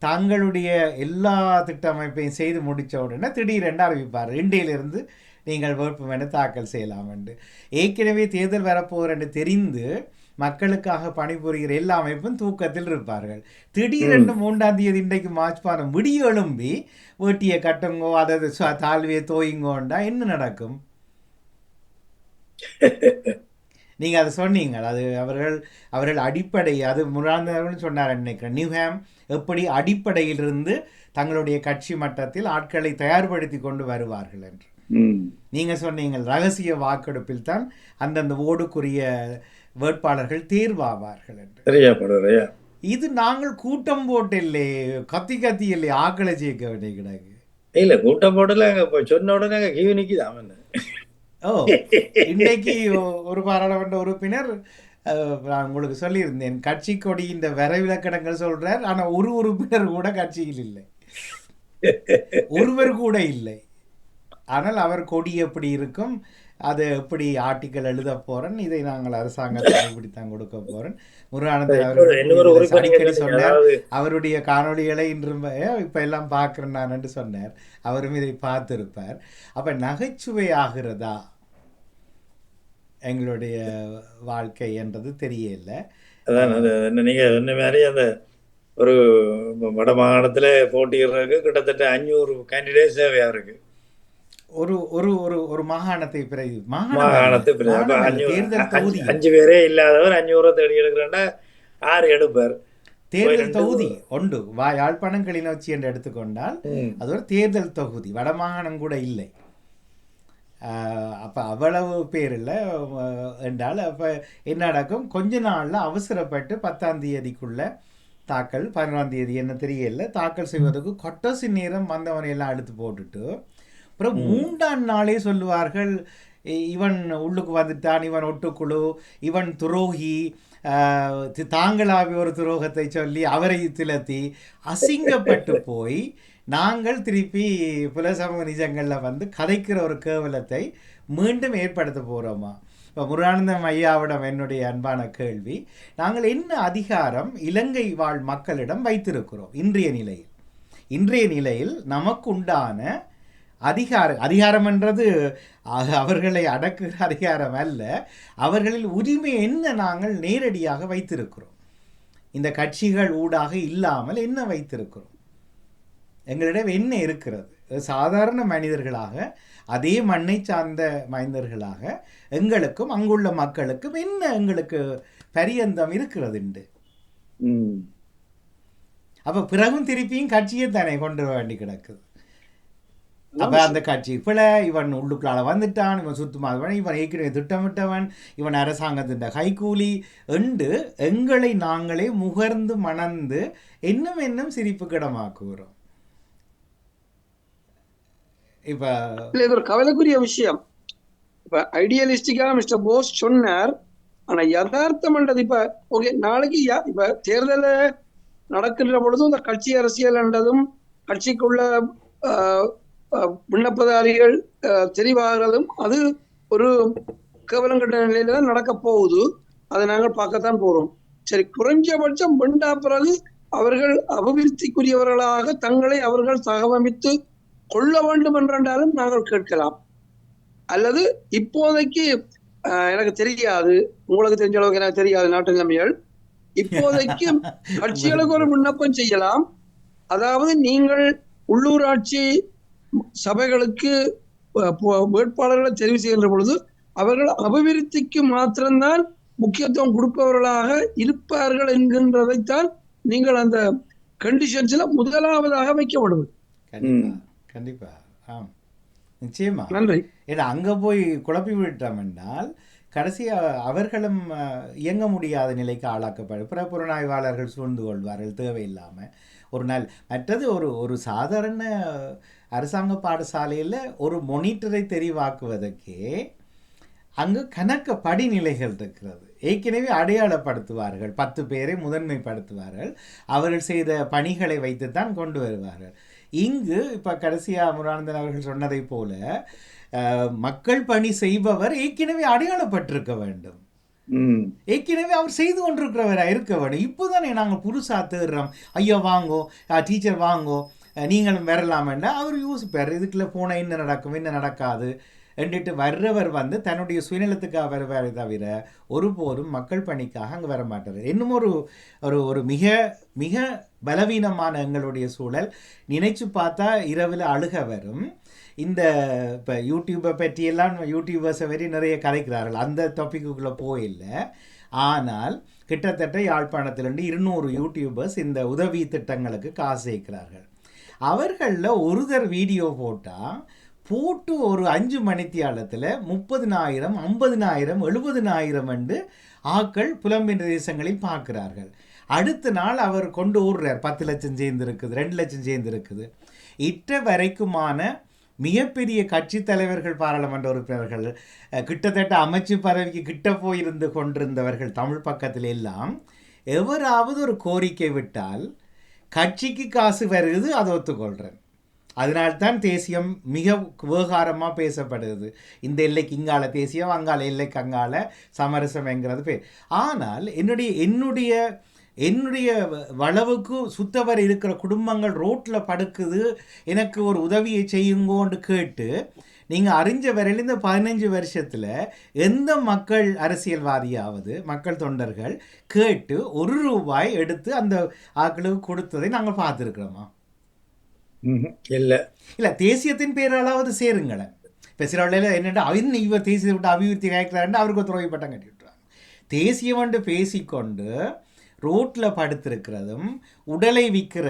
தங்களுடைய எல்லா திட்டமைப்பையும் செய்து முடித்த உடனே திடீரென்று அறிவிப்பார், இன்றையிலிருந்து நீங்கள் வேட்புமனு தாக்கல் செய்யலாம் என்று. ஏற்கனவே தேர்தல் வரப்போகிற என்று தெரிந்து மக்களுக்காக பணிபுரிகிற எல்லா அமைப்பும் தூக்கத்தில் இருப்பார்கள். திடீரென்று 3ஆம் தேதி இன்றைக்கு மார்ச் மாதம் விடிய எழும்பி வேட்டியை கட்டுங்கோ, அதாவது தாழ்வியை தோயுங்கோண்டா என்ன நடக்கும்? நீங்கள் அதை சொன்னீங்க. அது அவர்கள் அடிப்படை, அது முராந்தவர்கள் சொன்னார் நினைக்கிறேன், நியூஹாம் எப்படி அடிப்படையிலிருந்து தங்களுடைய கட்சி மட்டத்தில் ஆட்களை தயார்படுத்தி கொண்டு வருவார்கள் என்று. நீங்கள் சொன்னீங்க ரகசிய வாக்கெடுப்பில் தான் அந்தந்த ஓடுக்குரிய வேட்பாளர்கள் தேர்வாவார்கள் என்று. இது நாங்கள் கூட்டம் போட்டு இல்லை, கத்தி இல்லை, ஆக்களை ஜெயிக்க வேண்டிய கிடக்கு இல்லை, கூட்டம் போடல சொன்ன உடனே கியூனிக்குதான். இன்னைக்கு ஒரு பாராளுமன்ற உறுப்பினர், நான் உங்களுக்கு சொல்லியிருந்தேன், கட்சி கொடி இந்த வரைவிலக்கணங்கள் சொல்றார், ஆனா ஒரு உறுப்பினர் கூட கட்சியில் இல்லை, ஒருவர் கூட இல்லை. ஆனால் அவர் கொடி எப்படி இருக்கும், அது எப்படி ஆர்டிக்கல் எழுத போறேன், இதை நாங்கள் அரசாங்கத்தில் இப்படித்தான் கொடுக்க போறேன். முருகானந்தம் அவர்கள் அடிக்கடி சொன்னார், அவருடைய காணொலிகளை இன்றும் இப்ப எல்லாம் பார்க்கிறேன் நான் என்று சொன்னார். அவரும் இதை பார்த்திருப்பார். அப்ப நகைச்சுவை ஆகிறதா எங்களுடைய வாழ்க்கை என்றது தெரியல. அதான் நீங்க சொன்ன மாதிரி அந்த ஒரு வட மாகாணத்துல போட்டியிடுறதுக்கு கிட்டத்தட்ட 500 கேண்டிடேட்ஸ் தேவையா இருக்கு. ஒரு ஒரு ஒரு ஒரு மாகாணத்தை மாகாணத்தை 5 பேரே இல்லாதவர் 500 தேடி எடுக்கிறேன்னா 6 எடுப்பார். தேர்தல் தொகுதி ஒன்று யாழ்ப்பாணம் கிளிநொச்சி என்று எடுத்துக்கொண்டால் அது ஒரு தேர்தல் தொகுதி, வடமாகாணம் கூட இல்லை. அப்போ அவ்வளவு பேர் இல்லை என்றால் அப்போ என்ன நடக்கும், கொஞ்ச நாளில் அவசரப்பட்டு 10ஆம் தேதிக்குள்ளே தாக்கல், 11ஆம் தேதி என்ன தெரியல தாக்கல் செய்வதற்கு கொட்டசி நேரம் வந்தவனையெல்லாம் எடுத்து போட்டுட்டு அப்புறம் 3ஆம் நாளே சொல்லுவார்கள், இவன் உள்ளுக்கு வந்துட்டான், இவன் ஒட்டுக்குழு, இவன் துரோகி, தாங்களாவே ஒரு துரோகத்தை சொல்லி அவரை திலத்தி அசிங்கப்பட்டு போய் நாங்கள் திருப்பி புல சமூக நிஜங்களில் கதைக்கிற ஒரு கேவலத்தை மீண்டும் ஏற்படுத்த போகிறோமா? இப்போ முருகானந்தம் ஐயாவிடம் என்னுடைய அன்பான கேள்வி, நாங்கள் என்ன அதிகாரம் இலங்கை வாழ் மக்களிடம் வைத்திருக்கிறோம் இன்றைய நிலையில் நமக்கு உண்டான அதிகாரம் என்றது அவர்களை அடக்குகிற அதிகாரம் அல்ல, அவர்களில் உரிமை என்ன நாங்கள் நேரடியாக வைத்திருக்கிறோம், இந்த கட்சிகள் ஊடாக இல்லாமல் என்ன வைத்திருக்கிறோம், எங்களிடம் என்ன இருக்கிறது? சாதாரண மனிதர்களாக, அதே மண்ணை சார்ந்த மனிதர்களாக எங்களுக்கும் அங்குள்ள மக்களுக்கும் என்ன எங்களுக்கு பரியந்தம் இருக்கிறது உண்டு. அப்ப பிறகும் திருப்பியும் கட்சியை தானே கொண்டு வர வேண்டி கிடக்குது. அப்ப அந்த கட்சி பிழை, இவன் உள்ளுக்குள்ளால வந்துட்டான், இவன் சுத்தமாகவன், இவன் ஏற்கனவே திட்டமிட்டவன், இவன் அரசாங்கத்தின் கைகூலி என்று எங்களை நாங்களே முகர்ந்து மணந்து இன்னும் சிரிப்பு கிடமாக்குகிறோம். இப்ப இது ஒரு கவலைக்குரிய விஷயம். இப்ப ஐடியலிஸ்டிக்கா மிஸ்டர் போஸ் சொன்னார், ஆனா யதார்த்தம் இப்ப ஓகே, நாளைக்கு இப்ப தேர்தலை நடக்கின்ற பொழுது இந்த கட்சி அரசியல் என்றதும் கட்சிக்குள்ள விண்ணப்பதாரிகள் தெரிவாகிறதும் அது ஒரு கேவலங்கட்ட நிலையில தான் நடக்க போகுது. அதை நாங்கள் பார்க்கத்தான் போறோம். சரி, குறைஞ்சபட்சம் வெண்டா பிறகு அவர்கள் அபிவிருத்திக்குரியவர்களாக தங்களை அவர்கள் தகவமைத்து கொள்ள வேண்டும் என்றாலும் நாங்கள் கேட்கலாம். அல்லது இப்போதைக்கு எனக்கு தெரியாது, உங்களுக்கு தெரிஞ்ச அளவுக்கு எனக்கு தெரியாது நாட்டு நிலைமைகள், இப்போதைக்கு கட்சிகளுக்கு ஒரு விண்ணப்பம் செய்யலாம். அதாவது நீங்கள் உள்ளூராட்சி சபைகளுக்கு வேட்பாளர்களை தெரிவு செய்கின்ற பொழுது அவர்கள் அபிவிருத்திக்கு மாத்திரம்தான் முக்கியத்துவம் கொடுப்பவர்களாக இருப்பார்கள் என்கின்றதைத்தான் நீங்கள் அந்த கண்டிஷன்ஸ்ல முதலாவதாக வைக்கப்படுவது. கண்டிப்பா ஆம், நிச்சயமா. நன்றி. ஏன்னா அங்க போய் குழப்பி விட்டோம் என்றால் கடைசியாக அவர்களும் இயங்க முடியாத நிலைக்கு ஆளாக்கப்படும். பிற புலனாய்வாளர்கள் சூழ்ந்து கொள்வார்கள் தேவையில்லாமல் ஒரு நாள். மற்றது ஒரு சாதாரண அரசாங்க பாடசாலையில் ஒரு மொனிட்டரை தெரிவாக்குவதற்கே அங்கு கணக்க படிநிலைகள் இருக்கிறது. ஏற்கனவே அடையாளப்படுத்துவார்கள், 10 பேரை முதன்மைப்படுத்துவார்கள், அவர்கள் செய்த பணிகளை வைத்துத்தான் கொண்டு வருவார்கள். இங்கு இப்போ கடைசியாக முருகானந்தன் அவர்கள் சொன்னதை போல மக்கள் பணி செய்பவர் ஏற்கனவே அடையாளப்பட்டிருக்க வேண்டும், ஏற்கனவே அவர் செய்து கொண்டிருக்கிறவராக இருக்க வேண்டும். இப்போதானே நாங்கள் புதுசாக தேடுறோம், ஐயோ வாங்கோ டீச்சர் வாங்கோ நீங்களும் வரலாமேண்டா அவர் யோசிப்பார், இதுக்குள்ள போனால் என்ன நடக்கும் என்ன நடக்காது என்றிட்டு வர்றவர் தன்னுடைய சுயநலத்துக்காக வருவாரே தவிர ஒருபோதும் மக்கள் பணிக்காக அங்கே வர மாட்டார். இன்னும் ஒரு மிக மிக பலவீனமான எங்களுடைய சூழல். நினைச்சு பார்த்தா இரவில் அழுக வரும். இந்த இப்போ யூடியூப்பை பற்றியெல்லாம் யூடியூபர்ஸை வரை நிறைய கலைக்கிறார்கள், அந்த டாப்பிக்குள்ளே போயில்லை. ஆனால் கிட்டத்தட்ட யாழ்ப்பாணத்திலிருந்து 200 யூடியூபர்ஸ் இந்த உதவி திட்டங்களுக்கு காசு சேர்க்கிறார்கள். அவர்களில் ஒருத்தர் வீடியோ போட்டு ஒரு 5 மணித்தியாலத்தில் 30,000 50,000 70,000 என்று ஆக்கள் புலம்பெயர் தேசங்களில் பார்க்கிறார்கள். அடுத்த நாள் அவர் கொண்டு ஓடுறார், 10 லட்சம் சேர்ந்துருக்குது, 2 லட்சம் சேர்ந்துருக்குது. இட்ட வரைக்குமான மிகப்பெரிய கட்சி தலைவர்கள், பாராளுமன்ற உறுப்பினர்கள், கிட்டத்தட்ட அமைச்சு பதவிக்கு கிட்ட போயிருந்து கொண்டிருந்தவர்கள் தமிழ் பக்கத்தில் எல்லாம் எவராவது ஒரு கோரிக்கை விட்டால் கட்சிக்கு காசு வருது, அதை ஒத்துக்கொள்கிறேன். அதனால்தான் தேசியம் மிக விவகாரமாக பேசப்படுது. இந்த எல்லைக்கு இங்கால தேசியம், அங்கால எல்லைக்கு அங்கால சமரசம் என்கிறது பேர். ஆனால் என்னுடைய வளவுக்கு சுத்தவர் இருக்கிற குடும்பங்கள் ரோட்டில் படுக்குது, எனக்கு ஒரு உதவியை செய்யுங்கோன்னு கேட்டு நீங்கள் அறிஞ்ச வரையில் இந்த 15 வருஷத்தில் எந்த மக்கள் அரசியல்வாதியாவது மக்கள் தொண்டர்கள் கேட்டு ₹1 எடுத்து அந்த ஆக்களுக்கு கொடுத்ததை நாங்கள் பார்த்துருக்கிறோமா? இல்லை. தேசியத்தின் பேராலாவது சேருங்களேன். இப்போ சில வழியில் என்னென்னா இவர் தேசியத்தை விட்டு அபிவிருத்தி கேட்கிறாருன்னு அவருக்கு ஒரு துறை பட்டம் கட்டி விட்டுறாங்க. தேசியம் என்று பேசிக்கொண்டு ரோட்டில் படுத்திருக்கிறதும் உடலை விற்கிற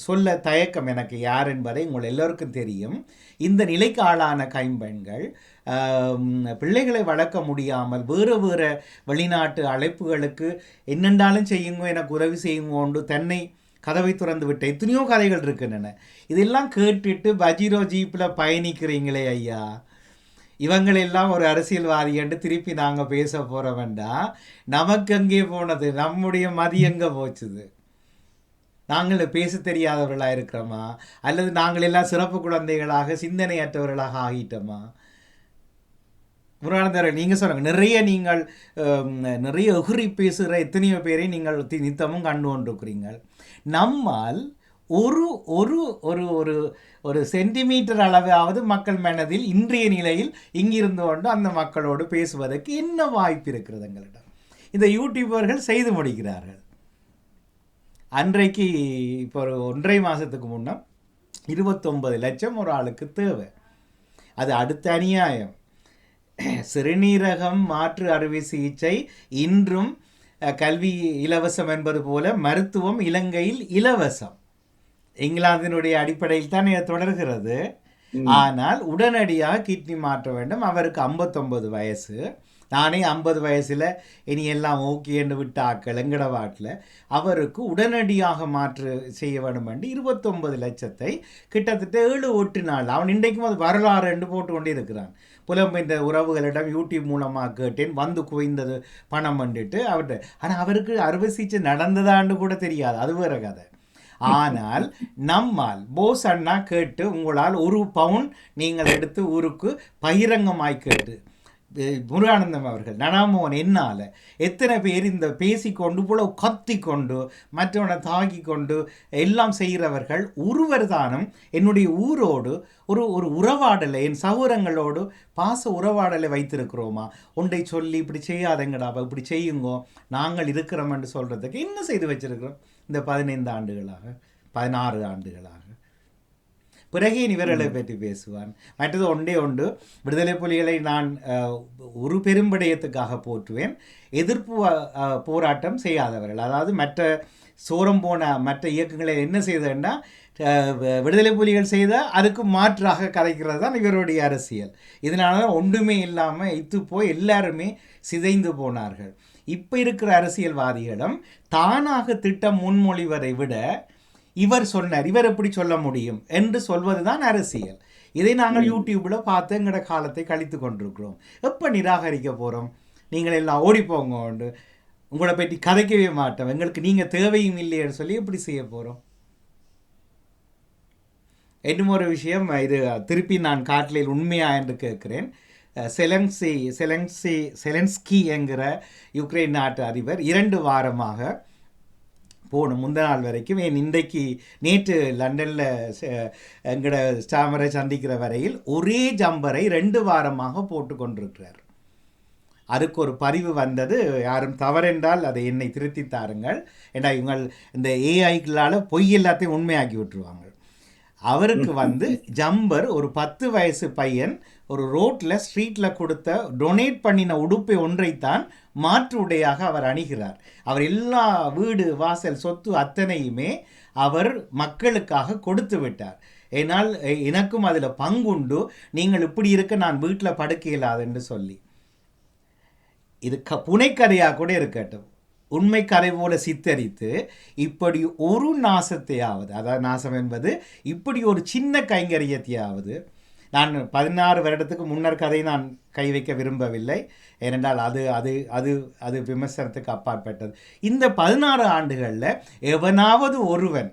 சொல்ல தயக்கம் எனக்கு யார் என்பதை உங்கள் எல்லோருக்கும் தெரியும். இந்த நிலைக்கு ஆளான கைம்பெண்கள் பிள்ளைகளை வளர்க்க முடியாமல் வேறு வெளிநாட்டு அழைப்புகளுக்கு என்னென்றாலும் செய்யுங்க, எனக்கு உதவி செய்யுங்கோண்டு தன்னை கதவை திறந்து விட்ட எத்தனையோ கதைகள் இருக்குன்னு. இதெல்லாம் கேட்டுட்டு பஜீரோ ஜீப்பில் பயணிக்கிறீங்களே ஐயா, இவங்களெல்லாம் ஒரு அரசியல்வாதி என்று திருப்பி நாங்கள் பேச போகிற வேண்டாம். நமக்கு அங்கே போனது, நம்முடைய மதி எங்கே போச்சுது? நாங்கள் பேச தெரியாதவர்களாக இருக்கிறோமா, அல்லது நாங்கள் எல்லாம் சிறப்பு குழந்தைகளாக சிந்தனையற்றவர்களாக ஆகிட்டோமா? முருகானந்தர் நீங்கள் சொல்லுங்கள், நீங்கள் நிறைய எகுறி பேசுகிற எத்தனையோ பேரை நீங்கள் நித்தமும் கண்டு கொண்டிருக்கிறீங்கள். நம்மால் ஒரு ஒரு ஒரு ஒரு ஒரு சென்டிமீட்டர் அளவாவது மக்கள் மனதில் இன்றைய நிலையில் இங்கிருந்து கொண்டு அந்த மக்களோடு பேசுவதற்கு என்ன வாய்ப்பு இருக்கிறது எங்களிடம்? இந்த யூடியூபர்கள் செய்து முடிக்கிறார்கள். அன்றைக்கு இப்போ ஒரு 1.5 மாதத்துக்கு முன்னே 29 லட்சம் ஒரு ஆளுக்கு தேவை. அது அடுத்த அநியாயம். சிறுநீரகம் மாற்று அறுவை சிகிச்சை இன்றும் கல்வி இலவசம் என்பது போல மருத்துவம் இலங்கையில் இலவசம். இங்கிலாந்தினுடைய அடிப்படையில் தான் தொடர்கிறது. ஆனால் உடனடியாக கிட்னி மாற்ற வேண்டும். அவருக்கு 59 வயசு, நானே 50 வயசில் இனி எல்லாம் ஓகேன்னு விட்ட ஆக்கள் எங்கட வாட்டில் அவருக்கு உடனடியாக மாற்று செய்ய வேண்டும் என்று 29 லட்சத்தை கிட்டத்தட்ட 7-8 நாள் அவன் இன்றைக்கும் அது வரலாறு என்று போட்டு கொண்டே இருக்கிறான். புலம்பெயர்ந்த உறவுகளிடம் யூடியூப் மூலமாக கேட்டேன், வந்து குவிந்தது பணம் வந்துட்டு அவர்கிட்ட. ஆனால் அவருக்கு அறுவை சிகிச்சை நடந்ததான்னு கூட தெரியாது, அது வேற கதை. ஆனால் நம்மால் போஸ் அண்ணா கேட்டு உங்களால் 1 பவுன் நீங்கள் எடுத்து ஊருக்கு பகிரங்கமாய் கேட்டு முருகானந்தம் அவர்கள் நனாமோகன் என்னால் எத்தனை பேர் இந்த பேசிக்கொண்டு போல கத்தி கொண்டு மற்றவனை தாக்கி கொண்டு எல்லாம் செய்கிறவர்கள் ஒருவர் தானும் என்னுடைய ஊரோடு ஒரு உறவாடலை என் சகோதரங்களோடு பாச உறவாடலை வைத்திருக்கிறோமா? ஒன்றை சொல்லி இப்படி செய்யாதங்கடா, இப்படி செய்யுங்கோ, நாங்கள் இருக்கிறோம் என்று சொல்கிறதுக்கு என்ன செய்து வச்சிருக்கிறோம் இந்த 15 ஆண்டுகளாக 16 ஆண்டுகளாக? பிறகு இவர்களை பற்றி பேசுவான். மற்றது ஒன்றே ஒன்று, விடுதலை புலிகளை நான் ஒரு பெரும்படையத்துக்காக போற்றுவேன். எதிர்ப்பு போராட்டம் செய்யாதவர்கள், அதாவது மற்ற சோரம் போன மற்ற இயக்கங்களை என்ன செய்ததுன்னா விடுதலை புலிகள் செய்த அதுக்கு மாற்றாக கதைக்கிறது தான் இவருடைய அரசியல். இதனால தான் ஒன்றுமே இல்லாமல் இத்து போய் எல்லாருமே சிதைந்து போனார்கள். இப்போ இருக்கிற அரசியல்வாதிகளிடம் தானாக திட்டம் முன்மொழிவதை விட இவர் சொன்னார், இவர் எப்படி சொல்ல முடியும் என்று சொல்வது தான் அரசியல். இதை நாங்கள் யூடியூப்பில் பார்த்து எங்களோட காலத்தை கழித்து கொண்டிருக்கிறோம். எப்போ நிராகரிக்க போகிறோம்? நீங்கள் எல்லாம் ஓடிப்போங்க, உங்களை பற்றி கதைக்கவே மாட்டோம், எங்களுக்கு நீங்கள் தேவையும் இல்லைன்னு சொல்லி எப்படி செய்ய போகிறோம்? இன்னும் ஒரு விஷயம், இது திருப்பி நான் காட்டில் உண்மையா என்று கேட்கிறேன். செலன்ஸ்கி என்கிற யுக்ரைன் நாட்டு அதிபர் 2 வாரமாக முந்த நாள் வரைக்கும் இன்றைக்கு நேற்று லண்டனில் எங்கட ஸ்டாமரை சந்திக்கிற வரையில் ஒரே ஜம்பரை 2 வாரமாக போட்டு கொண்டிருக்கிறார். அதுக்கு ஒரு பதிவு வந்தது, யாரும் தவறென்றால் அதை என்னை திருத்தி தாருங்கள், ஏன்னா இவங்கள் இந்த ஏஐக்களால் பொய் எல்லாத்தையும் உண்மையாக்கி விட்டுருவாங்க. அவருக்கு ஜம்பர் ஒரு 10 வயசு பையன் ஒரு ரோட்டில் ஸ்ட்ரீட்டில் கொடுத்த டொனேட் பண்ணின உடுப்பை ஒன்றைத்தான் மாற்று உடையாக அவர் அணிகிறார். அவர் எல்லா வீடு வாசல் சொத்து அத்தனையுமே அவர் மக்களுக்காக கொடுத்து விட்டார். ஏனால் எனக்கும் அதில் பங்குண்டு, நீங்கள் இப்படி இருக்க நான் வீட்டில் படுக்க இயலாது என்று சொல்லி. இது புனைக்கதையாக கூட இருக்கட்டும், உண்மை கதை போல சித்தரித்து இப்படி ஒரு நாசத்தையாவது, அதாவது நாசம் என்பது இப்படி ஒரு சின்ன கைங்கரியத்தையாவது, நான் 16 வருடத்துக்கு முன்னர் கதை நான் கை வைக்க விரும்பவில்லை, ஏனென்றால் அது அது அது அது விமர்சனத்துக்கு அப்பாற்பட்டது. இந்த 16 ஆண்டுகளில் எவனாவது ஒருவன்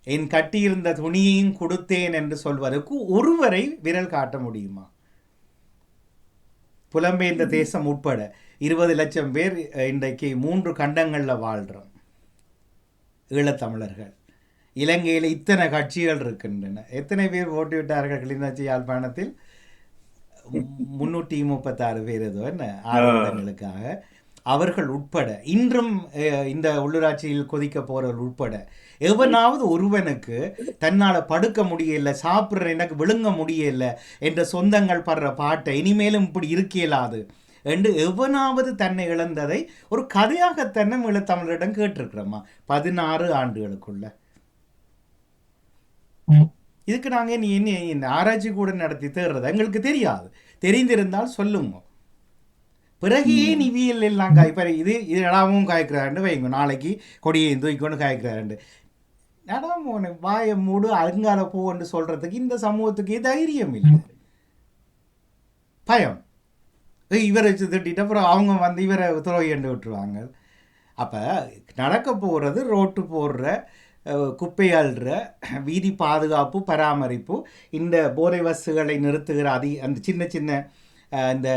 என் கட்டியிருந்த துணியையும் கொடுத்தேன் என்று சொல்வதற்கு ஒருவரை விரல் காட்ட முடியுமா? புலம்பெயர்ந்த தேசம் உட்பட 20 லட்சம் பேர் இன்றைக்கு 3 கண்டங்களில் வாழ்கிறோம் ஈழத்தமிழர்கள். இலங்கையில் இத்தனை கட்சிகள் இருக்கின்றன. எத்தனை பேர் ஓட்டு விட்டார்கள் கிளிநொச்சி யாழ்ப்பாணத்தில்? 336 பேர் ஏதோ என்ன ஆர்வங்களுக்காக. அவர்கள் உட்பட இன்றும் இந்த உள்ளூராட்சியில் கொதிக்க போறவர்கள் உட்பட எவனாவது ஒருவனுக்கு தன்னால் படுக்க முடியல, சாப்பிட்ற எனக்கு விழுங்க முடியல என்ற சொந்தங்கள் படுற பாட்டை இனிமேலும் இப்படி இருக்கலாது என்று எவனாவது தன்னை இழந்ததை ஒரு கதையாகத்தன்னை ஈழத்தமிழரிடம் கேட்டிருக்கிறோமா 16 ஆண்டுகளுக்குள்ள? இதுக்கு நாங்கள் என்ன ஆராய்ச்சி கூட நடத்தி தேடுறது எங்களுக்கு தெரியாது. தெரிந்திருந்தால் சொல்லுங்க. பிறகே நிவியல் எல்லாம் காய்ப்பாரு, இது இடாமும் காய்க்கிறாண்டு வைங்க, நாளைக்கு கொடியை தூக்கிக்கொண்டு காய்க்கிறாண்டு. நடாமோன வாயை மூடு அருங்கால பூன்னு சொல்றதுக்கு இந்த சமூகத்துக்கு தைரியம் இல்லை, பயம். இவரை வச்சு திட்டிட்டு அப்புறம் அவங்க இவரை துரோகி என்று விட்டுருவாங்க. அப்போ நடக்க போகிறது ரோட்டு போடுற, குப்பை அள்ளுற, வீதி பாதுகாப்பு பராமரிப்பு, இந்த போதை வசுகளை நிறுத்துகிற அந்த சின்ன சின்ன இந்த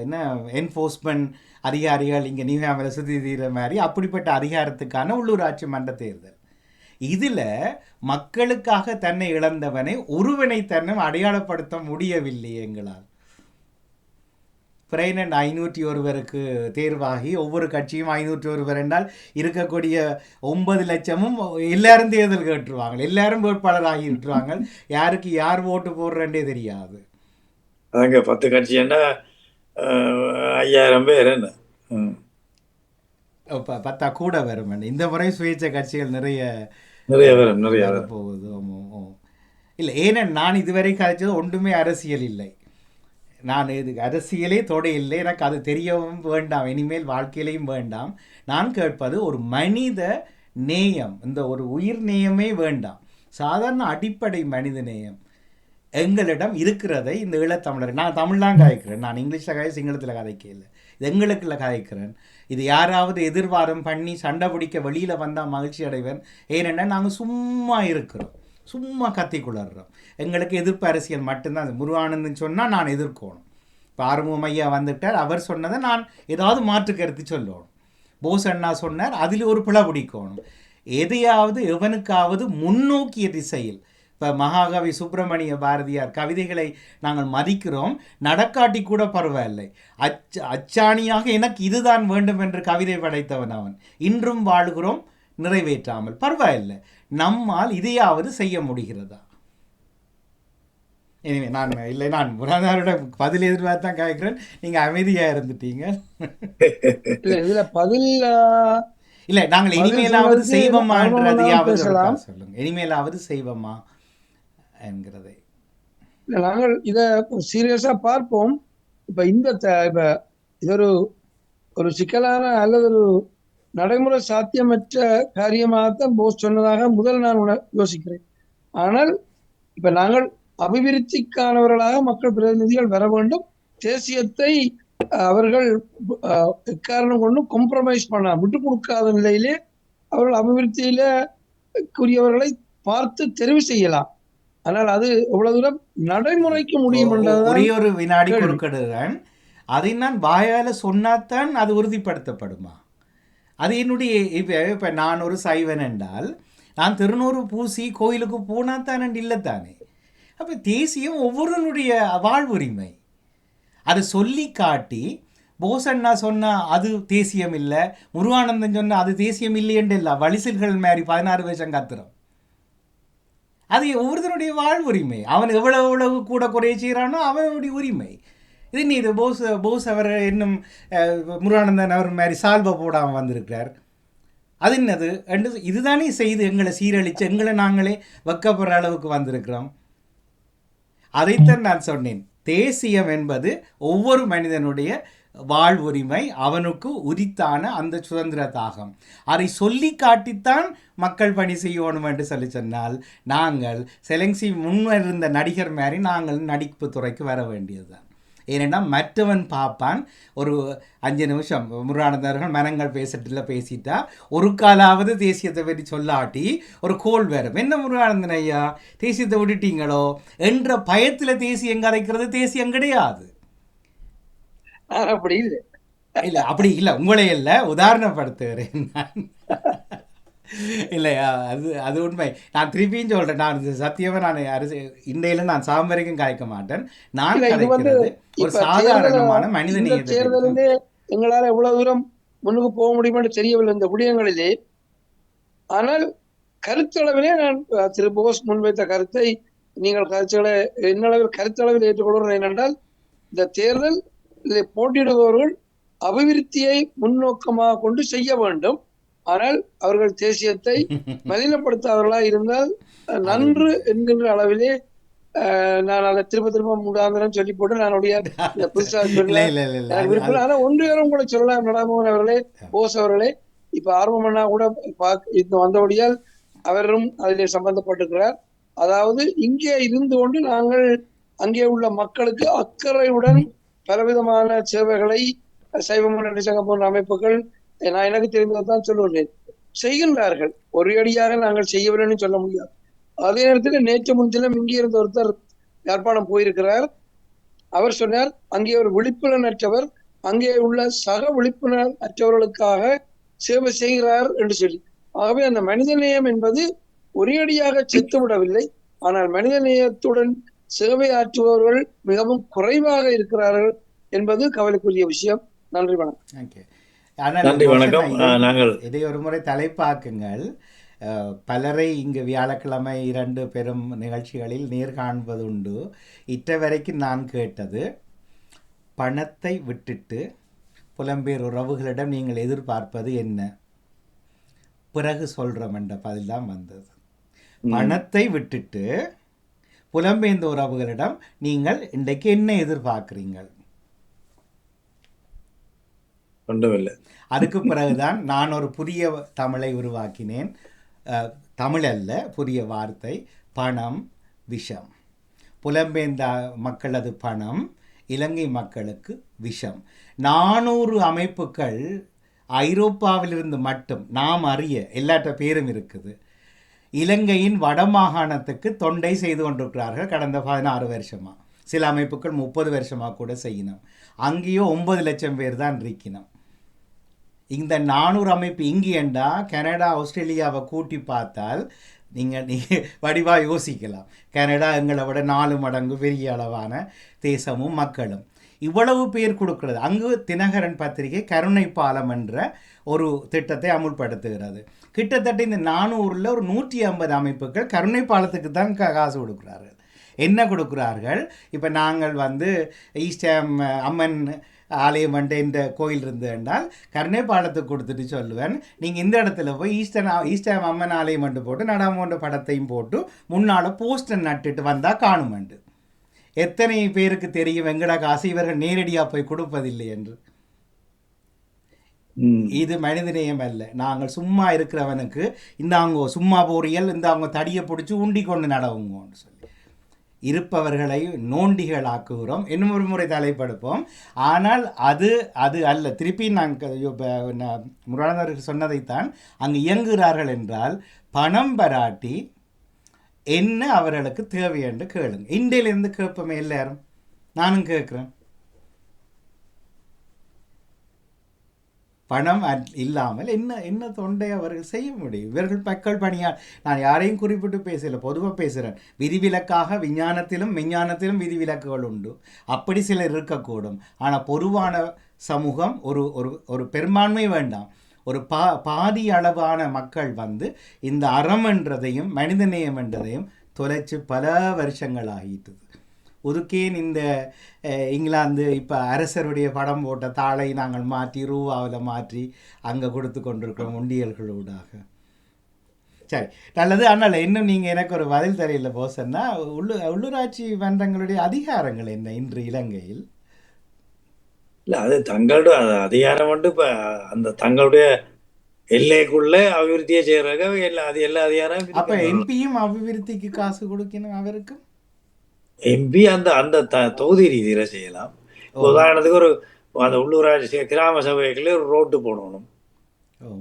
என்ன என்ஃபோர்ஸ்மெண்ட் அதிகாரிகள் இங்கே நீங்காமல் சுற்றி தீர மாதிரி அப்படிப்பட்ட அதிகாரத்துக்கான உள்ளூராட்சி மன்ற தேர்தல். இதில் மக்களுக்காக தன்னை இழந்தவனை ஒருவனை தன்னை அடையாளப்படுத்த முடியவில்லை எங்களால். பிரைனன் 501 பேருக்கு தேர்வாகி ஒவ்வொரு கட்சியும் 501 பேர் என்றால் இருக்கக்கூடிய 9 லட்சமும் எல்லாரும் தேர்தல் கேட்டுருவாங்க, எல்லாரும் வேட்பாளராகி விட்டுருவாங்க. யாருக்கு யார் ஓட்டு போடுறேன்றே தெரியாது. அங்கே 10 கட்சின்னா 5000 பேர் என்ன 10 கூட வரும். இந்த முறை சுயேட்சை கட்சிகள் நிறைய வரும் போகுது. இல்லை, ஏன்னா நான் இதுவரை கழிச்சது ஒன்றுமே அரசியல் இல்லை. நான் இது அரசியலே தொடையில்லை, எனக்கு அது தெரியவும் வேண்டாம், இனிமேல் வாழ்க்கையிலையும் வேண்டாம். நான் கேட்பது ஒரு மனித நேயம், இந்த ஒரு உயிர் நேயமே வேண்டாம், சாதாரண அடிப்படை மனித நேயம் எங்களிடம் இருக்கிறதை இந்த ஈழத்தமிழர், நான் தமிழ்லாம் கதைக்கிறேன், நான் இங்கிலீஷில் கதை சிங்களத்தில் கதைக்கல, இது எங்களுக்குள்ள கதைக்கிறேன். இது யாராவது எதிர்வாதம் பண்ணி சண்டை பிடிக்க வெளியில் வந்தால் மகிழ்ச்சி அடைவேன். ஏனென்னா நாங்கள் சும்மா இருக்கிறோம், சும்மா கத்தி குளர்றோம். எங்களுக்கு எதிர்ப்பு அரசியல் மட்டும்தான். முருகானந்தன் சொன்னால் நான் எதிர்க்கணும். இப்போ ஆறுமுகம் ஐயா வந்துட்டார், அவர் சொன்னதை நான் ஏதாவது மாற்று கருத்து சொல்லணும். போஸ் அண்ணா சொன்னார், அதில் ஒரு பிழை பிடிக்கணும். எதையாவது எவனுக்காவது முன்னோக்கிய திசையில், இப்போ மகாகவி சுப்பிரமணிய பாரதியார் கவிதைகளை நாங்கள் மதிக்கிறோம், நடக்காட்டி கூட பரவாயில்லை, அச்சாணியாக எனக்கு இதுதான் வேண்டும் என்று கவிதை படைத்தவன் அவன். இன்றும் வாழ்கிறோம் நிறைவேற்றாமல், பரவாயில்லை, நம்மால் இதையாவது செய்ய முடிகிறதா? எனவே நான் முராதாரோட பதில் எதிர்பார்த்தான் கேட்கிறேன், நீங்கள் அமைதியாக இருந்துட்டீங்க. இதுல பதில் இல்லை, நாங்கள் இனிமேலாவது செய்வோமான்றது சொல்லுங்க, இனிமேலாவது செய்வோமா என்கிறதை நாங்கள் இதை சீரியஸா பார்ப்போம். இப்ப இப்ப இது ஒரு சிக்கலான அல்லது ஒரு நடைமுறை சாத்தியமற்ற காரியமாகத்தான் போஸ் சொன்னதாக முதல் நான் யோசிக்கிறேன். ஆனால் இப்ப நாங்கள் அபிவிருத்திக்கானவர்களாக மக்கள் பிரதிநிதிகள் வர வேண்டும். தேசியத்தை அவர்கள் எக்காரணம் கொண்டும் காம்ப்ரமைஸ் பண்ண விட்டு கொடுக்காத நிலையிலே அவர்கள் அபிவிருத்தியில கூறியவர்களை பார்த்து தெரிவு செய்யலாம். ஆனால் அது எவ்வளவு தூரம் நடைமுறைக்கு முடியும் என்றதான் ஒரே ஒரு வினாடி கொடுக்கிறேன். அதை நான் வாயால சொன்னாத்தான் அது உறுதிப்படுத்தப்படுமா? அது என்னுடைய இப்ப நான் ஒரு சைவன் என்றால் நான் திருநூறு பூசி கோயிலுக்கு போனாத்தான் இல்லைத்தானே. அப்போ தேசியம் ஒவ்வொருவனுடைய வாழ்வுரிமை. அதை சொல்லி காட்டி போசண்ணா சொன்னால் அது தேசியம் இல்லை, முருகானந்தன் சொன்னால் அது தேசியம் இல்லையென்று இல்லை, வலிசில்கள் மாதிரி 16 வருஷம் கத்துறோம். அது ஒவ்வொருத்தனுடைய வாழ்வுரிமை. அவன் எவ்வளவு கூட குறைய செய்கிறானோ அவனுடைய உரிமை. இது நீ இது போஸ் அவர் இன்னும் முருகானந்தன் அவர் மாதிரி சால்வை போடாமல் வந்திருக்கிறார். அது என்னது என்று இதுதானே செய்து எங்களை சீரழித்து எங்களை நாங்களே வைக்கப்படுற அளவுக்கு வந்திருக்கிறோம். அதைத்தான் நான் சொன்னேன், தேசியம் என்பது ஒவ்வொரு மனிதனுடைய வாழ்வுரிமை, அவனுக்கு உரித்தான அந்த சுதந்திர தாகம். அதை சொல்லி காட்டித்தான் மக்கள் பணி செய்யணும் என்று சொல்லி சொன்னால் நாங்கள் செலங்சி முன்னிருந்த நடிகர் மாதிரி நாங்கள் நடிப்பு துறைக்கு வர வேண்டியதுதான். ஏனென்னா மற்றவன் பார்ப்பான், ஒரு 5 நிமிஷம் முருகானந்தர்கள் மனங்கள் பேசிட்டா ஒரு காலாவது தேசியத்தை பற்றி சொல்லாட்டி ஒரு கோல் வரும். என்ன முருகானந்தன் ஐயா தேசியத்தை விட்டுட்டீங்களோ என்ற பயத்தில் தேசியம் கதைக்கிறது தேசியம் கிடையாது. அப்படி இல்லை, இல்லை அப்படி இல்லை, உங்களே இல்லை, உதாரணப்படுத்துகிறேன் நான். இல்லையா, அது உண்மை. நான் திருப்பியும் சொல்கிறேன், நான் சத்தியமாக நான் இன்றையில நான் சாம்பரைக்கும் காய்க்க மாட்டேன். நான் கதைக்கிறது ஒரு சாதாரணமான மனித தேர்தலிலே எங்களால் எவ்வளவு தூரம் முன்னுக்கு போக முடியும் என்று தெரியவில்லை இந்த விடயங்களிலே. ஆனால் கருத்தளவிலே நான் திரு போஸ் முன்வைத்த கருத்தை நீங்கள் என்னளவில் கருத்தளவில் ஏற்றுக்கொள்கிறேன். என்னென்றால் இந்த தேர்தல் போட்டியிடுபவர்கள் அபிவிருத்தியை முன்னோக்கமாக கொண்டு செய்ய வேண்டும். ஆனால் அவர்கள் தேசியத்தை மலினப்படுத்தாதவர்களாக இருந்தால் நன்று என்கின்ற அளவிலே நான் அதை திரும்ப முடாந்திரம் சொல்லி போட்டு நானுடைய புதுசாக சொல்ல. ஆனா ஒன்றையும் கூட சொல்லலாம் நடாமோகன் அவர்களே, போஸ் அவர்களே, இப்ப ஆர்வமண்ணா கூட வந்தபடியால் அவரும் அதிலே சம்பந்தப்பட்டிருக்கிறார். அதாவது இங்கே இருந்து கொண்டு நாங்கள் அங்கே உள்ள மக்களுக்கு அக்கறையுடன் பலவிதமான சேவைகளை சைவமன்ற சங்கம் போன்ற அமைப்புகள் நான் எனக்கு தெரிந்ததான் சொல்லுவேன் செய்கின்றார்கள். ஒரேடியாக நாங்கள் செய்யவில்லைன்னு சொல்ல முடியாது. அதே நேரத்தில் நேற்று முன்தினம் இங்கே இருந்த ஒருத்தர் யாழ்ப்பாணம் போயிருக்கிறார். அவர் சொன்னார், அங்கே ஒரு விழிப்புணர்வற்றவர் அங்கே உள்ள சக விழிப்புணர் அற்றவர்களுக்காக சேவை செய்கிறார் என்று சொல்லி. ஆகவே அந்த மனிதநேயம் என்பது ஒரேடியாக செத்து விடவில்லை. ஆனால் மனிதநேயத்துடன் சேவை ஆற்றுபவர்கள் மிகவும் குறைவாக இருக்கிறார்கள் என்பது கவலைக்குரிய விஷயம். நன்றி, வணக்கம். நன்றி, வணக்கம். நாங்கள் இதை ஒரு முறை தலைப்பாக்குங்கள். பலரை இங்கு வியாழக்கிழமை 2 பெரும் நிகழ்ச்சிகளில் நேர்காண்பதுண்டு. இற்ற வரைக்கும் நான் கேட்டது, பணத்தை விட்டுட்டு புலம்பெயர் உறவுகளிடம் நீங்கள் எதிர்பார்ப்பது என்ன? பிறகு சொல்கிறோம் என்ற பதில் தான் வந்தது. பணத்தை விட்டுட்டு புலம்பெயர்ந்த உறவுகளிடம் நீங்கள் இன்றைக்கு என்ன எதிர்பார்க்குறீங்கள்? ஒன்றுமில்லை. அதுக்கு பிறகுதான் நான் ஒரு புதிய தமிழை உருவாக்கினேன். தமிழ் அல்ல, புதிய வார்த்தை. பணம் விஷம். புலம்பெயர்ந்த மக்களது பணம், இலங்கை மக்களுக்கு விஷம். 400 அமைப்புகள் ஐரோப்பாவிலிருந்து மட்டும் நாம் அறிய எல்லாட்ட பேரும் இருக்குது. இலங்கையின் வடமாகாணத்துக்கு தொண்டை செய்து கொண்டிருக்கிறார்கள் கடந்த 16 வருஷமாக. சில அமைப்புகள் 30 வருஷமாக கூட செய்யணும். அங்கேயோ 9 லட்சம் பேர் தான் இருக்கணும். இந்த 400 அமைப்பு இங்கேண்டா கனடா ஆஸ்திரேலியாவை கூட்டி பார்த்தால் நீங்கள் வடிவாக யோசிக்கலாம். கனடா எங்களை விட 4 மடங்கு பெரிய அளவான தேசமும் மக்களும். இவ்வளவு பேர் கொடுக்கிறது. அங்கு தினகரன் பத்திரிகை கருணை பாலம் என்ற ஒரு திட்டத்தை அமுல்படுத்துகிறது. கிட்டத்தட்ட இந்த 400ல் ஒரு 150 அமைப்புகள் கருணை பாலத்துக்கு தான் காசு கொடுக்குறார்கள். என்ன கொடுக்குறார்கள்? இப்போ நாங்கள் ஈஸ்டர் அம்மன் ஆலயம் என்ற கோயில் இருந்து என்றால் கருணை பாலத்துக்கு கொடுத்துட்டு சொல்லுவேன், நீங்கள் இந்த இடத்துல போய் ஈஸ்டர் அம்மன் ஆலயம் என்று போட்டு நடாமோன்ற படத்தையும் போட்டு முன்னால் போஸ்டர் நட்டுட்டு வந்தால் காணுமெண்டு. எத்தனை பேருக்கு தெரியும் எங்கட காசு இவர்கள் நேரடியாக போய் கொடுப்பதில்லை என்று? இது மனிதநேயம் அல்ல. நாங்கள் சும்மா இருக்கிறவனுக்கு இந்தாங்கோ சும்மா போறியல், இந்தாங்க தடியை பிடிச்சி உண்டி கொண்டு நடவுங்கன்னு சொல்லி இருப்பவர்களை நோண்டிகள் ஆக்குகிறோம். இன்னும் ஒரு முறை தலைப்படுப்போம். ஆனால் அது அது அல்ல. திருப்பி நாங்கள் முருகானந்தர்கள் சொன்னதைத்தான் அங்கு இயங்குகிறார்கள் என்றால் பணம் பராட்டி என்ன அவர்களுக்கு தேவை என்று கேளுங்க. இந்தியிலிருந்து கேட்போமே எல்லாரும், நானும் கேட்குறேன். பணம் இல்லாமல் என்ன தொண்டை அவர்கள் செய்ய முடியும்? இவர்கள் மக்கள் பணியால் நான் யாரையும் குறிப்பிட்டு பேசலை, பொதுவாக பேசுகிறேன். விதிவிலக்காக விஞ்ஞானத்திலும் விஞ்ஞானத்திலும் விதிவிலக்குகள் உண்டு. அப்படி சிலர் இருக்கக்கூடும். ஆனால் பொதுவான சமூகம் ஒரு ஒரு பெரும்பான்மை வேண்டாம், ஒரு பாதி அளவான மக்கள் இந்த அறம் என்றதையும் மனிதநேயம் என்றதையும் தொலைச்சு பல வருஷங்கள் ஆகிட்டது. உதுக்கேன் இந்த இங்கிலாந்து இப்போ அரசருடைய படம் போட்ட தாளை நாங்கள் மாற்றி ரூபாவில் மாற்றி அங்கே கொடுத்து கொண்டிருக்கிறோம் உண்டியல்களூடாக. சரி, நல்லது. அதனால் இன்னும் நீங்கள் எனக்கு ஒரு பதில் தெரியல போசன்னா, உள்ளூராட்சி மன்றங்களுடைய அதிகாரங்கள் என்ன இன்று இலங்கையில்? இல்லை, அது தங்களுடைய அதிகாரம் இப்போ அந்த தங்களுடைய எல்லைக்குள்ளே அபிவிருத்தியை செய்கிறாங்க. அது எல்லா அதிகாரம். அப்போ எம்பியும் அபிவிருத்திக்கு காசு கொடுக்கணும் அவருக்கு. எம்பி அந்த தொகுதி ரீதியில செய்யலாம். உதாரணத்துக்கு அந்த உள்ளூராட்சி கிராம சபைகளே ஒரு ரோட்டு போடணும்,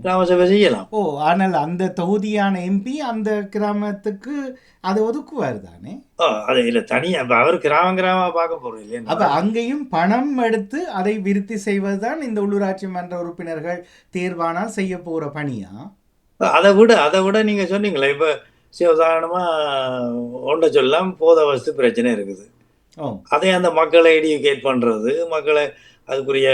கிராம சபை செய்யலாம். ஆனால் அந்த தொகுதியான எம்பி அந்த கிராமத்துக்கு அதை ஒதுக்குவார் தானே? அது இல்லை, தனியா அவர் கிராம பார்க்க போறோம் இல்லையா? அப்ப அங்கேயும் பணம் எடுத்து அதை விருத்தி செய்வதுதான் இந்த உள்ளூராட்சி மன்ற உறுப்பினர்கள் தேர்வானால் செய்ய போற பணியா? அதை விட நீங்க சொன்னீங்களே இப்ப உதாரணமா ஒன்றை சொல்லலாம், போத வசதி பிரச்சனை இருக்குது. அதை அந்த மக்களை எடியூகேட் பண்றது, மக்களை அதுக்குரிய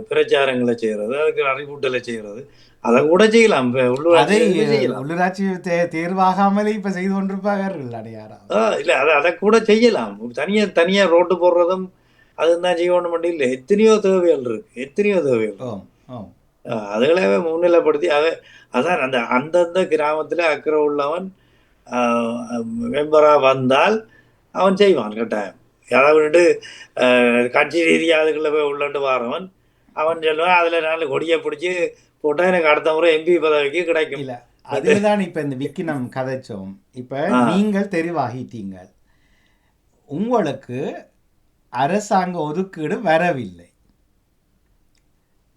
பிரச்சாரங்களை செய்யறது, அதுக்கு அறிவூட்டலை செய்யறது, அதை கூட செய்யலாம். உள்ளூராட்சி தேர்வாகாமலே இப்ப செய்து கொண்டிருப்பார்கள் யாரா? இல்ல, அதை கூட செய்யலாம். தனியா ரோட்டு போடுறதும் அதுதான் செய்யணும் மட்டும் இல்லை. எத்தனையோ தேவைகள் இருக்கு. அதுகளை முன்னிலைப்படுத்தி அதான் அந்தந்த கிராமத்துல அக்கறை உள்ளவன் மெம்பரா வந்தால் அவன் செய்வான் கட்டாயம். அதாவது கட்சி ரீதியாக அதுக்குள்ள போய் உள்ளட்டு வாரவன் அவன் சொல்லுவான், அதுல நாலு கொடியை பிடிச்சி போட்டா எனக்கு அடுத்த முறை எம்பி பதவிக்கு கிடைக்கும். இல்ல, அதுதான் இப்ப இந்த விக்கினம் கதைச்சோம். இப்ப நீங்கள் தெரிவாகிட்டீங்க, உங்களுக்கு அரசாங்க ஒதுக்கீடு வரவில்லை,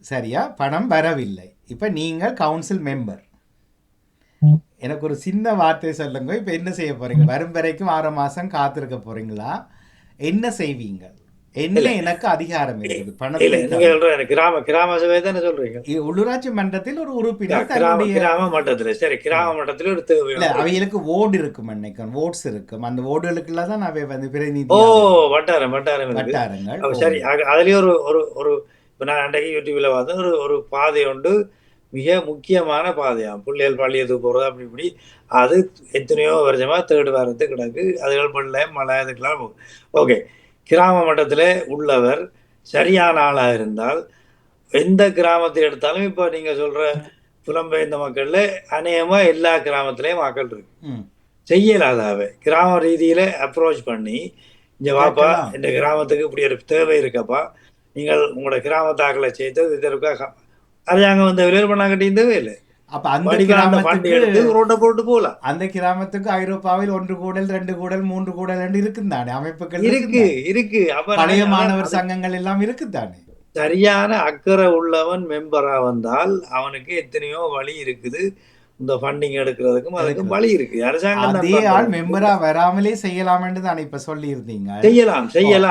சரியா? பணம் வரவில்லை. இப்ப நீங்கள் கவுன்சில் மெம்பர். எனக்கு ஒரு சின்ன வார்த்தை சொல்லுங்க. இப்ப என்ன செய்ய போறீங்க? வரும் வரைக்கும் 6 மாசம் காத்திருக்க போறீங்களா? என்ன செய்வீங்க? என்ன எனக்கு அதிகாரம் இருக்குது? கிராம சபை தானே சொல்றீங்க? உள்ளூராட்சி மன்றத்தில் ஒரு உறுப்பினர் கிராம மட்டத்தில், சரி, கிராம மட்டத்தில் ஒரு தேவை இல்லை. அவைகளுக்கு ஓடு இருக்கும், நினைக்கிறேன் ஓட்ஸ் இருக்கும். அந்த ஓடுகளுக்குள்ள தான் அவை பிரதிநிதி வட்டாரங்கள். சரி, அதுலயே ஒரு இப்போ நான் அன்றைக்கு யூடியூப்ல பார்த்து ஒரு பாதை உண்டு, மிக முக்கியமான பாதையாம், பிள்ளைகள் பள்ளியத்துக்கு போகிறது அப்படி இப்படி. அது எத்தனையோ வருஷமா தேர்டு வாரத்து கிடக்கு. அதுகள் பிள்ளை மழை இதுக்கெல்லாம் ஓகே. கிராம மட்டத்தில் உள்ளவர் சரியான ஆளாக இருந்தால் எந்த கிராமத்தை எடுத்தாலும், இப்போ நீங்கள் சொல்கிற புலம்பெயர்ந்த மக்களில் அநேகமாக எல்லா கிராமத்திலையும் மக்கள் இருக்கு. செய்யலாதாவே கிராம ரீதியில அப்ரோச் பண்ணி இங்க வாப்பா கேட்கலாம். இந்த கிராமத்துக்கு இப்படி ஒரு தேவை இருக்கப்பா, நீங்கள் உங்களோட கிராமத்தாக்களை சேர்த்து இதற்காக அரசாங்கம் வந்து விளையாடு பண்ண கட்டியும் தேவையில்லை. அப்ப அந்த வடிவா அந்த ஃபண்ட் கிராமத்துக்கு எடுத்து ரோட்டை போட்டு போகலாம். அந்த கிராமத்துக்கு ஐரோப்பாவில் 1 கூடல் 2 கூடல் 3 கூடல் என்று இருக்குந்தானே, அமைப்புகள் இருக்கு இருக்குந்தானே. இருக்கு. அப்ப பழைய நாங்க மாணவர் சங்கங்கள் எல்லாம் இருக்குதானே. சரியான அக்கறை உள்ளவன் மெம்பரா வந்தால் அவனுக்கு எத்தனையோ வழி இருக்குது. இந்த ஃபண்டிங் எடுக்கிறதுக்கும் அதுக்கும் வழி இருக்கு. அரசாங்கம் தான் அதே ஆள் பண்றது. மெம்பரா வராமலே செய்யலாம் என்று தான் இப்ப சொல்லி இருந்தீங்க. செய்யலாம்.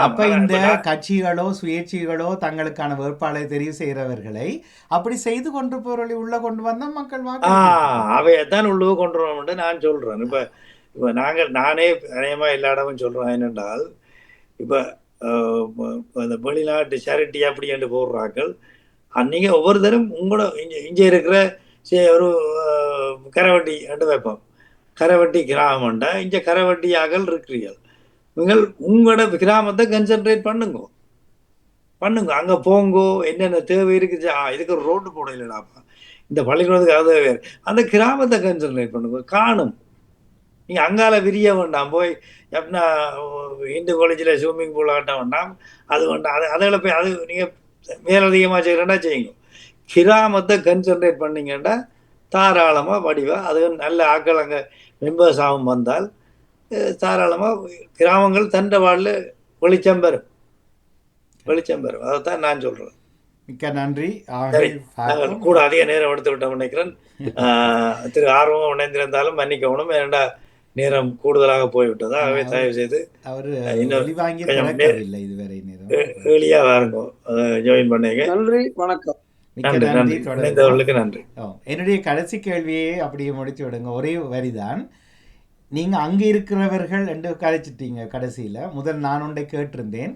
அப்ப ஆனா இந்த இப்ப நான் கட்சிகளோ சுயேட்சைகளோ தங்களுக்கான வேட்பாளரை தெரிவு செய்கிறவர்களை அப்படி செய்து கொண்டு போறவர்களை உள்ள கொண்டு வந்தா மக்கள் வாக்கு அவையத்தான் உள்ளுவ கொண்டு வரணும்னு நான் சொல்றேன். இப்ப நானே அநேகமா எல்லா இடமும் சொல்றேன் என்னென்றால், இப்ப இந்த வெளிநாட்டு சேரிட்டி அப்படி என்று போடுறாக்கள் அன்னைக்கு ஒவ்வொருத்தரும் உங்களோட இங்க இருக்கிற ஒரு கரவட்டி என்று வைப்போம். கரவட்டி கிராமம்ண்டா இங்க கரவட்டியாக்கள் இருக்கிறீர்கள். நீங்கள் உங்களோட கிராமத்தை கன்சென்ட்ரேட் பண்ணுங்க. அங்க போங்கோ, என்னென்ன தேவை இருக்குது. இதுக்கு ஒரு ரோடு போட இல்லைடாப்பா, இந்த பள்ளிக்கூடத்துக்கு அது வேறு. அந்த கிராமத்தை கன்சென்ட்ரேட் பண்ணுங்க. காணும் நீங்க அங்கால விரிய வேண்டாம். போய் எப்படின்னா இந்து காலேஜில் ஸ்விம்மிங் பூல் ஆட்ட வேண்டாம், அது வேண்டாம். அதில் போய் அது நீங்கள் மேலதிகமாக செய்கிறேன்னா செய்யுங்க. கிராமத்தை கன்சென்ட்ரேட் பண்ணீங்கன்னா தாராளமாக வடிவாக அது நல்ல ஆக்கள் அங்கே மெம்பர்ஸ் ஆகும் வந்தால் தாராளமாக கிராமங்கள் தண்ட வாழ்ல வெளிச்சம் பெறும். அதைத்தான் நான் சொல்கிறேன். மிக்க நன்றி. சரி, நாங்கள் கூட அதிக நேரம் எடுத்து விட்டோம் நினைக்கிறேன். திரு ஆர்வம் இணைந்திருந்தாலும் மன்னிக்கணும், ஏனெண்டா நேரம் கூடுதலாக போய்விட்டது. ஆகவே தயவு செய்து எளியா வாருங்க, ஜாயின் பண்ணுங்க. நன்றி, வணக்கம். நன்றி. என்னுடைய கடைசி கேள்வியை அப்படியே முடிச்சு விடுங்க. ஒரே வரிதான். நீங்க அங்க இருக்கிறவர்கள் என்று கதைச்சிட்டீங்க. கடைசியில முதல் நான் ஒன்றை கேட்டிருந்தேன்.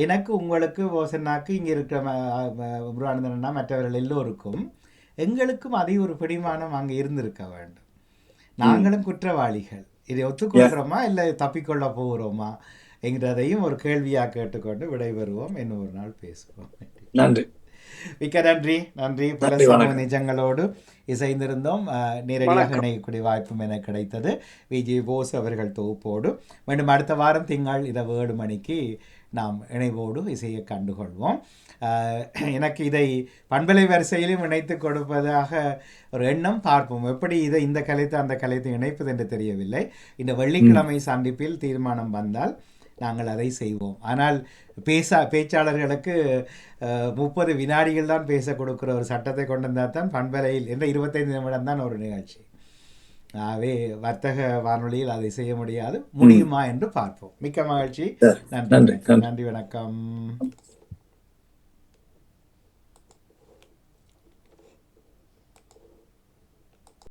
எனக்கு உங்களுக்கு ஓசன்னாக்கு இங்க இருக்கிற முருகானந்தனா மற்றவர்கள் எல்லோருக்கும் எங்களுக்கும் அதே ஒரு பிடிமானம் அங்க இருந்திருக்க வேண்டும். நாங்களும் குற்றவாளிகள், இதை ஒத்துக்கொள்கிறோமா இல்லை தப்பிக்கொள்ள போகிறோமா என்கிறதையும் ஒரு கேள்வியாக கேட்டுக்கொண்டு விடைபெறுவோம். இன்னும் ஒரு நாள் பேசுவோம். நன்றி. மிக்க நன்றி. பல சமூக நிஜங்களோடு இசைந்திருந்தோம். நேரடியாக இணையக்கூடிய வாய்ப்பும் என கிடைத்தது. விஜய் போஸ் அவர்கள் தொகுப்போடு மீண்டும் அடுத்த வாரம் திங்கள் இரவு 7 மணிக்கு நாம் இணைவோடு இசையை கண்டுகொள்வோம். எனக்கு இதை பண்பலை வரிசையிலும் இணைத்து கொடுப்பதாக ஒரு எண்ணம். பார்ப்போம் எப்படி இதை இந்த கலைத்து அந்த கலைத்து இணைப்பது என்று தெரியவில்லை. இந்த வெள்ளிக்கிழமை சந்திப்பில் தீர்மானம் வந்தால் நாங்கள் அதை செய்வோம். ஆனால் பேச்சாளர்களுக்கு 30 வினாடிகள் தான் பேச கொடுக்குற ஒரு சட்டத்தை கொண்டு வந்தால் தான் பண்பலையில் என்ற 25 நிமிடம் தான் ஒரு நிகழ்ச்சி. ஆகவே வர்த்தக வானொலியில் அதை செய்ய முடியுமா என்று பார்ப்போம். மிக்க மகிழ்ச்சி. நன்றி, வணக்கம்.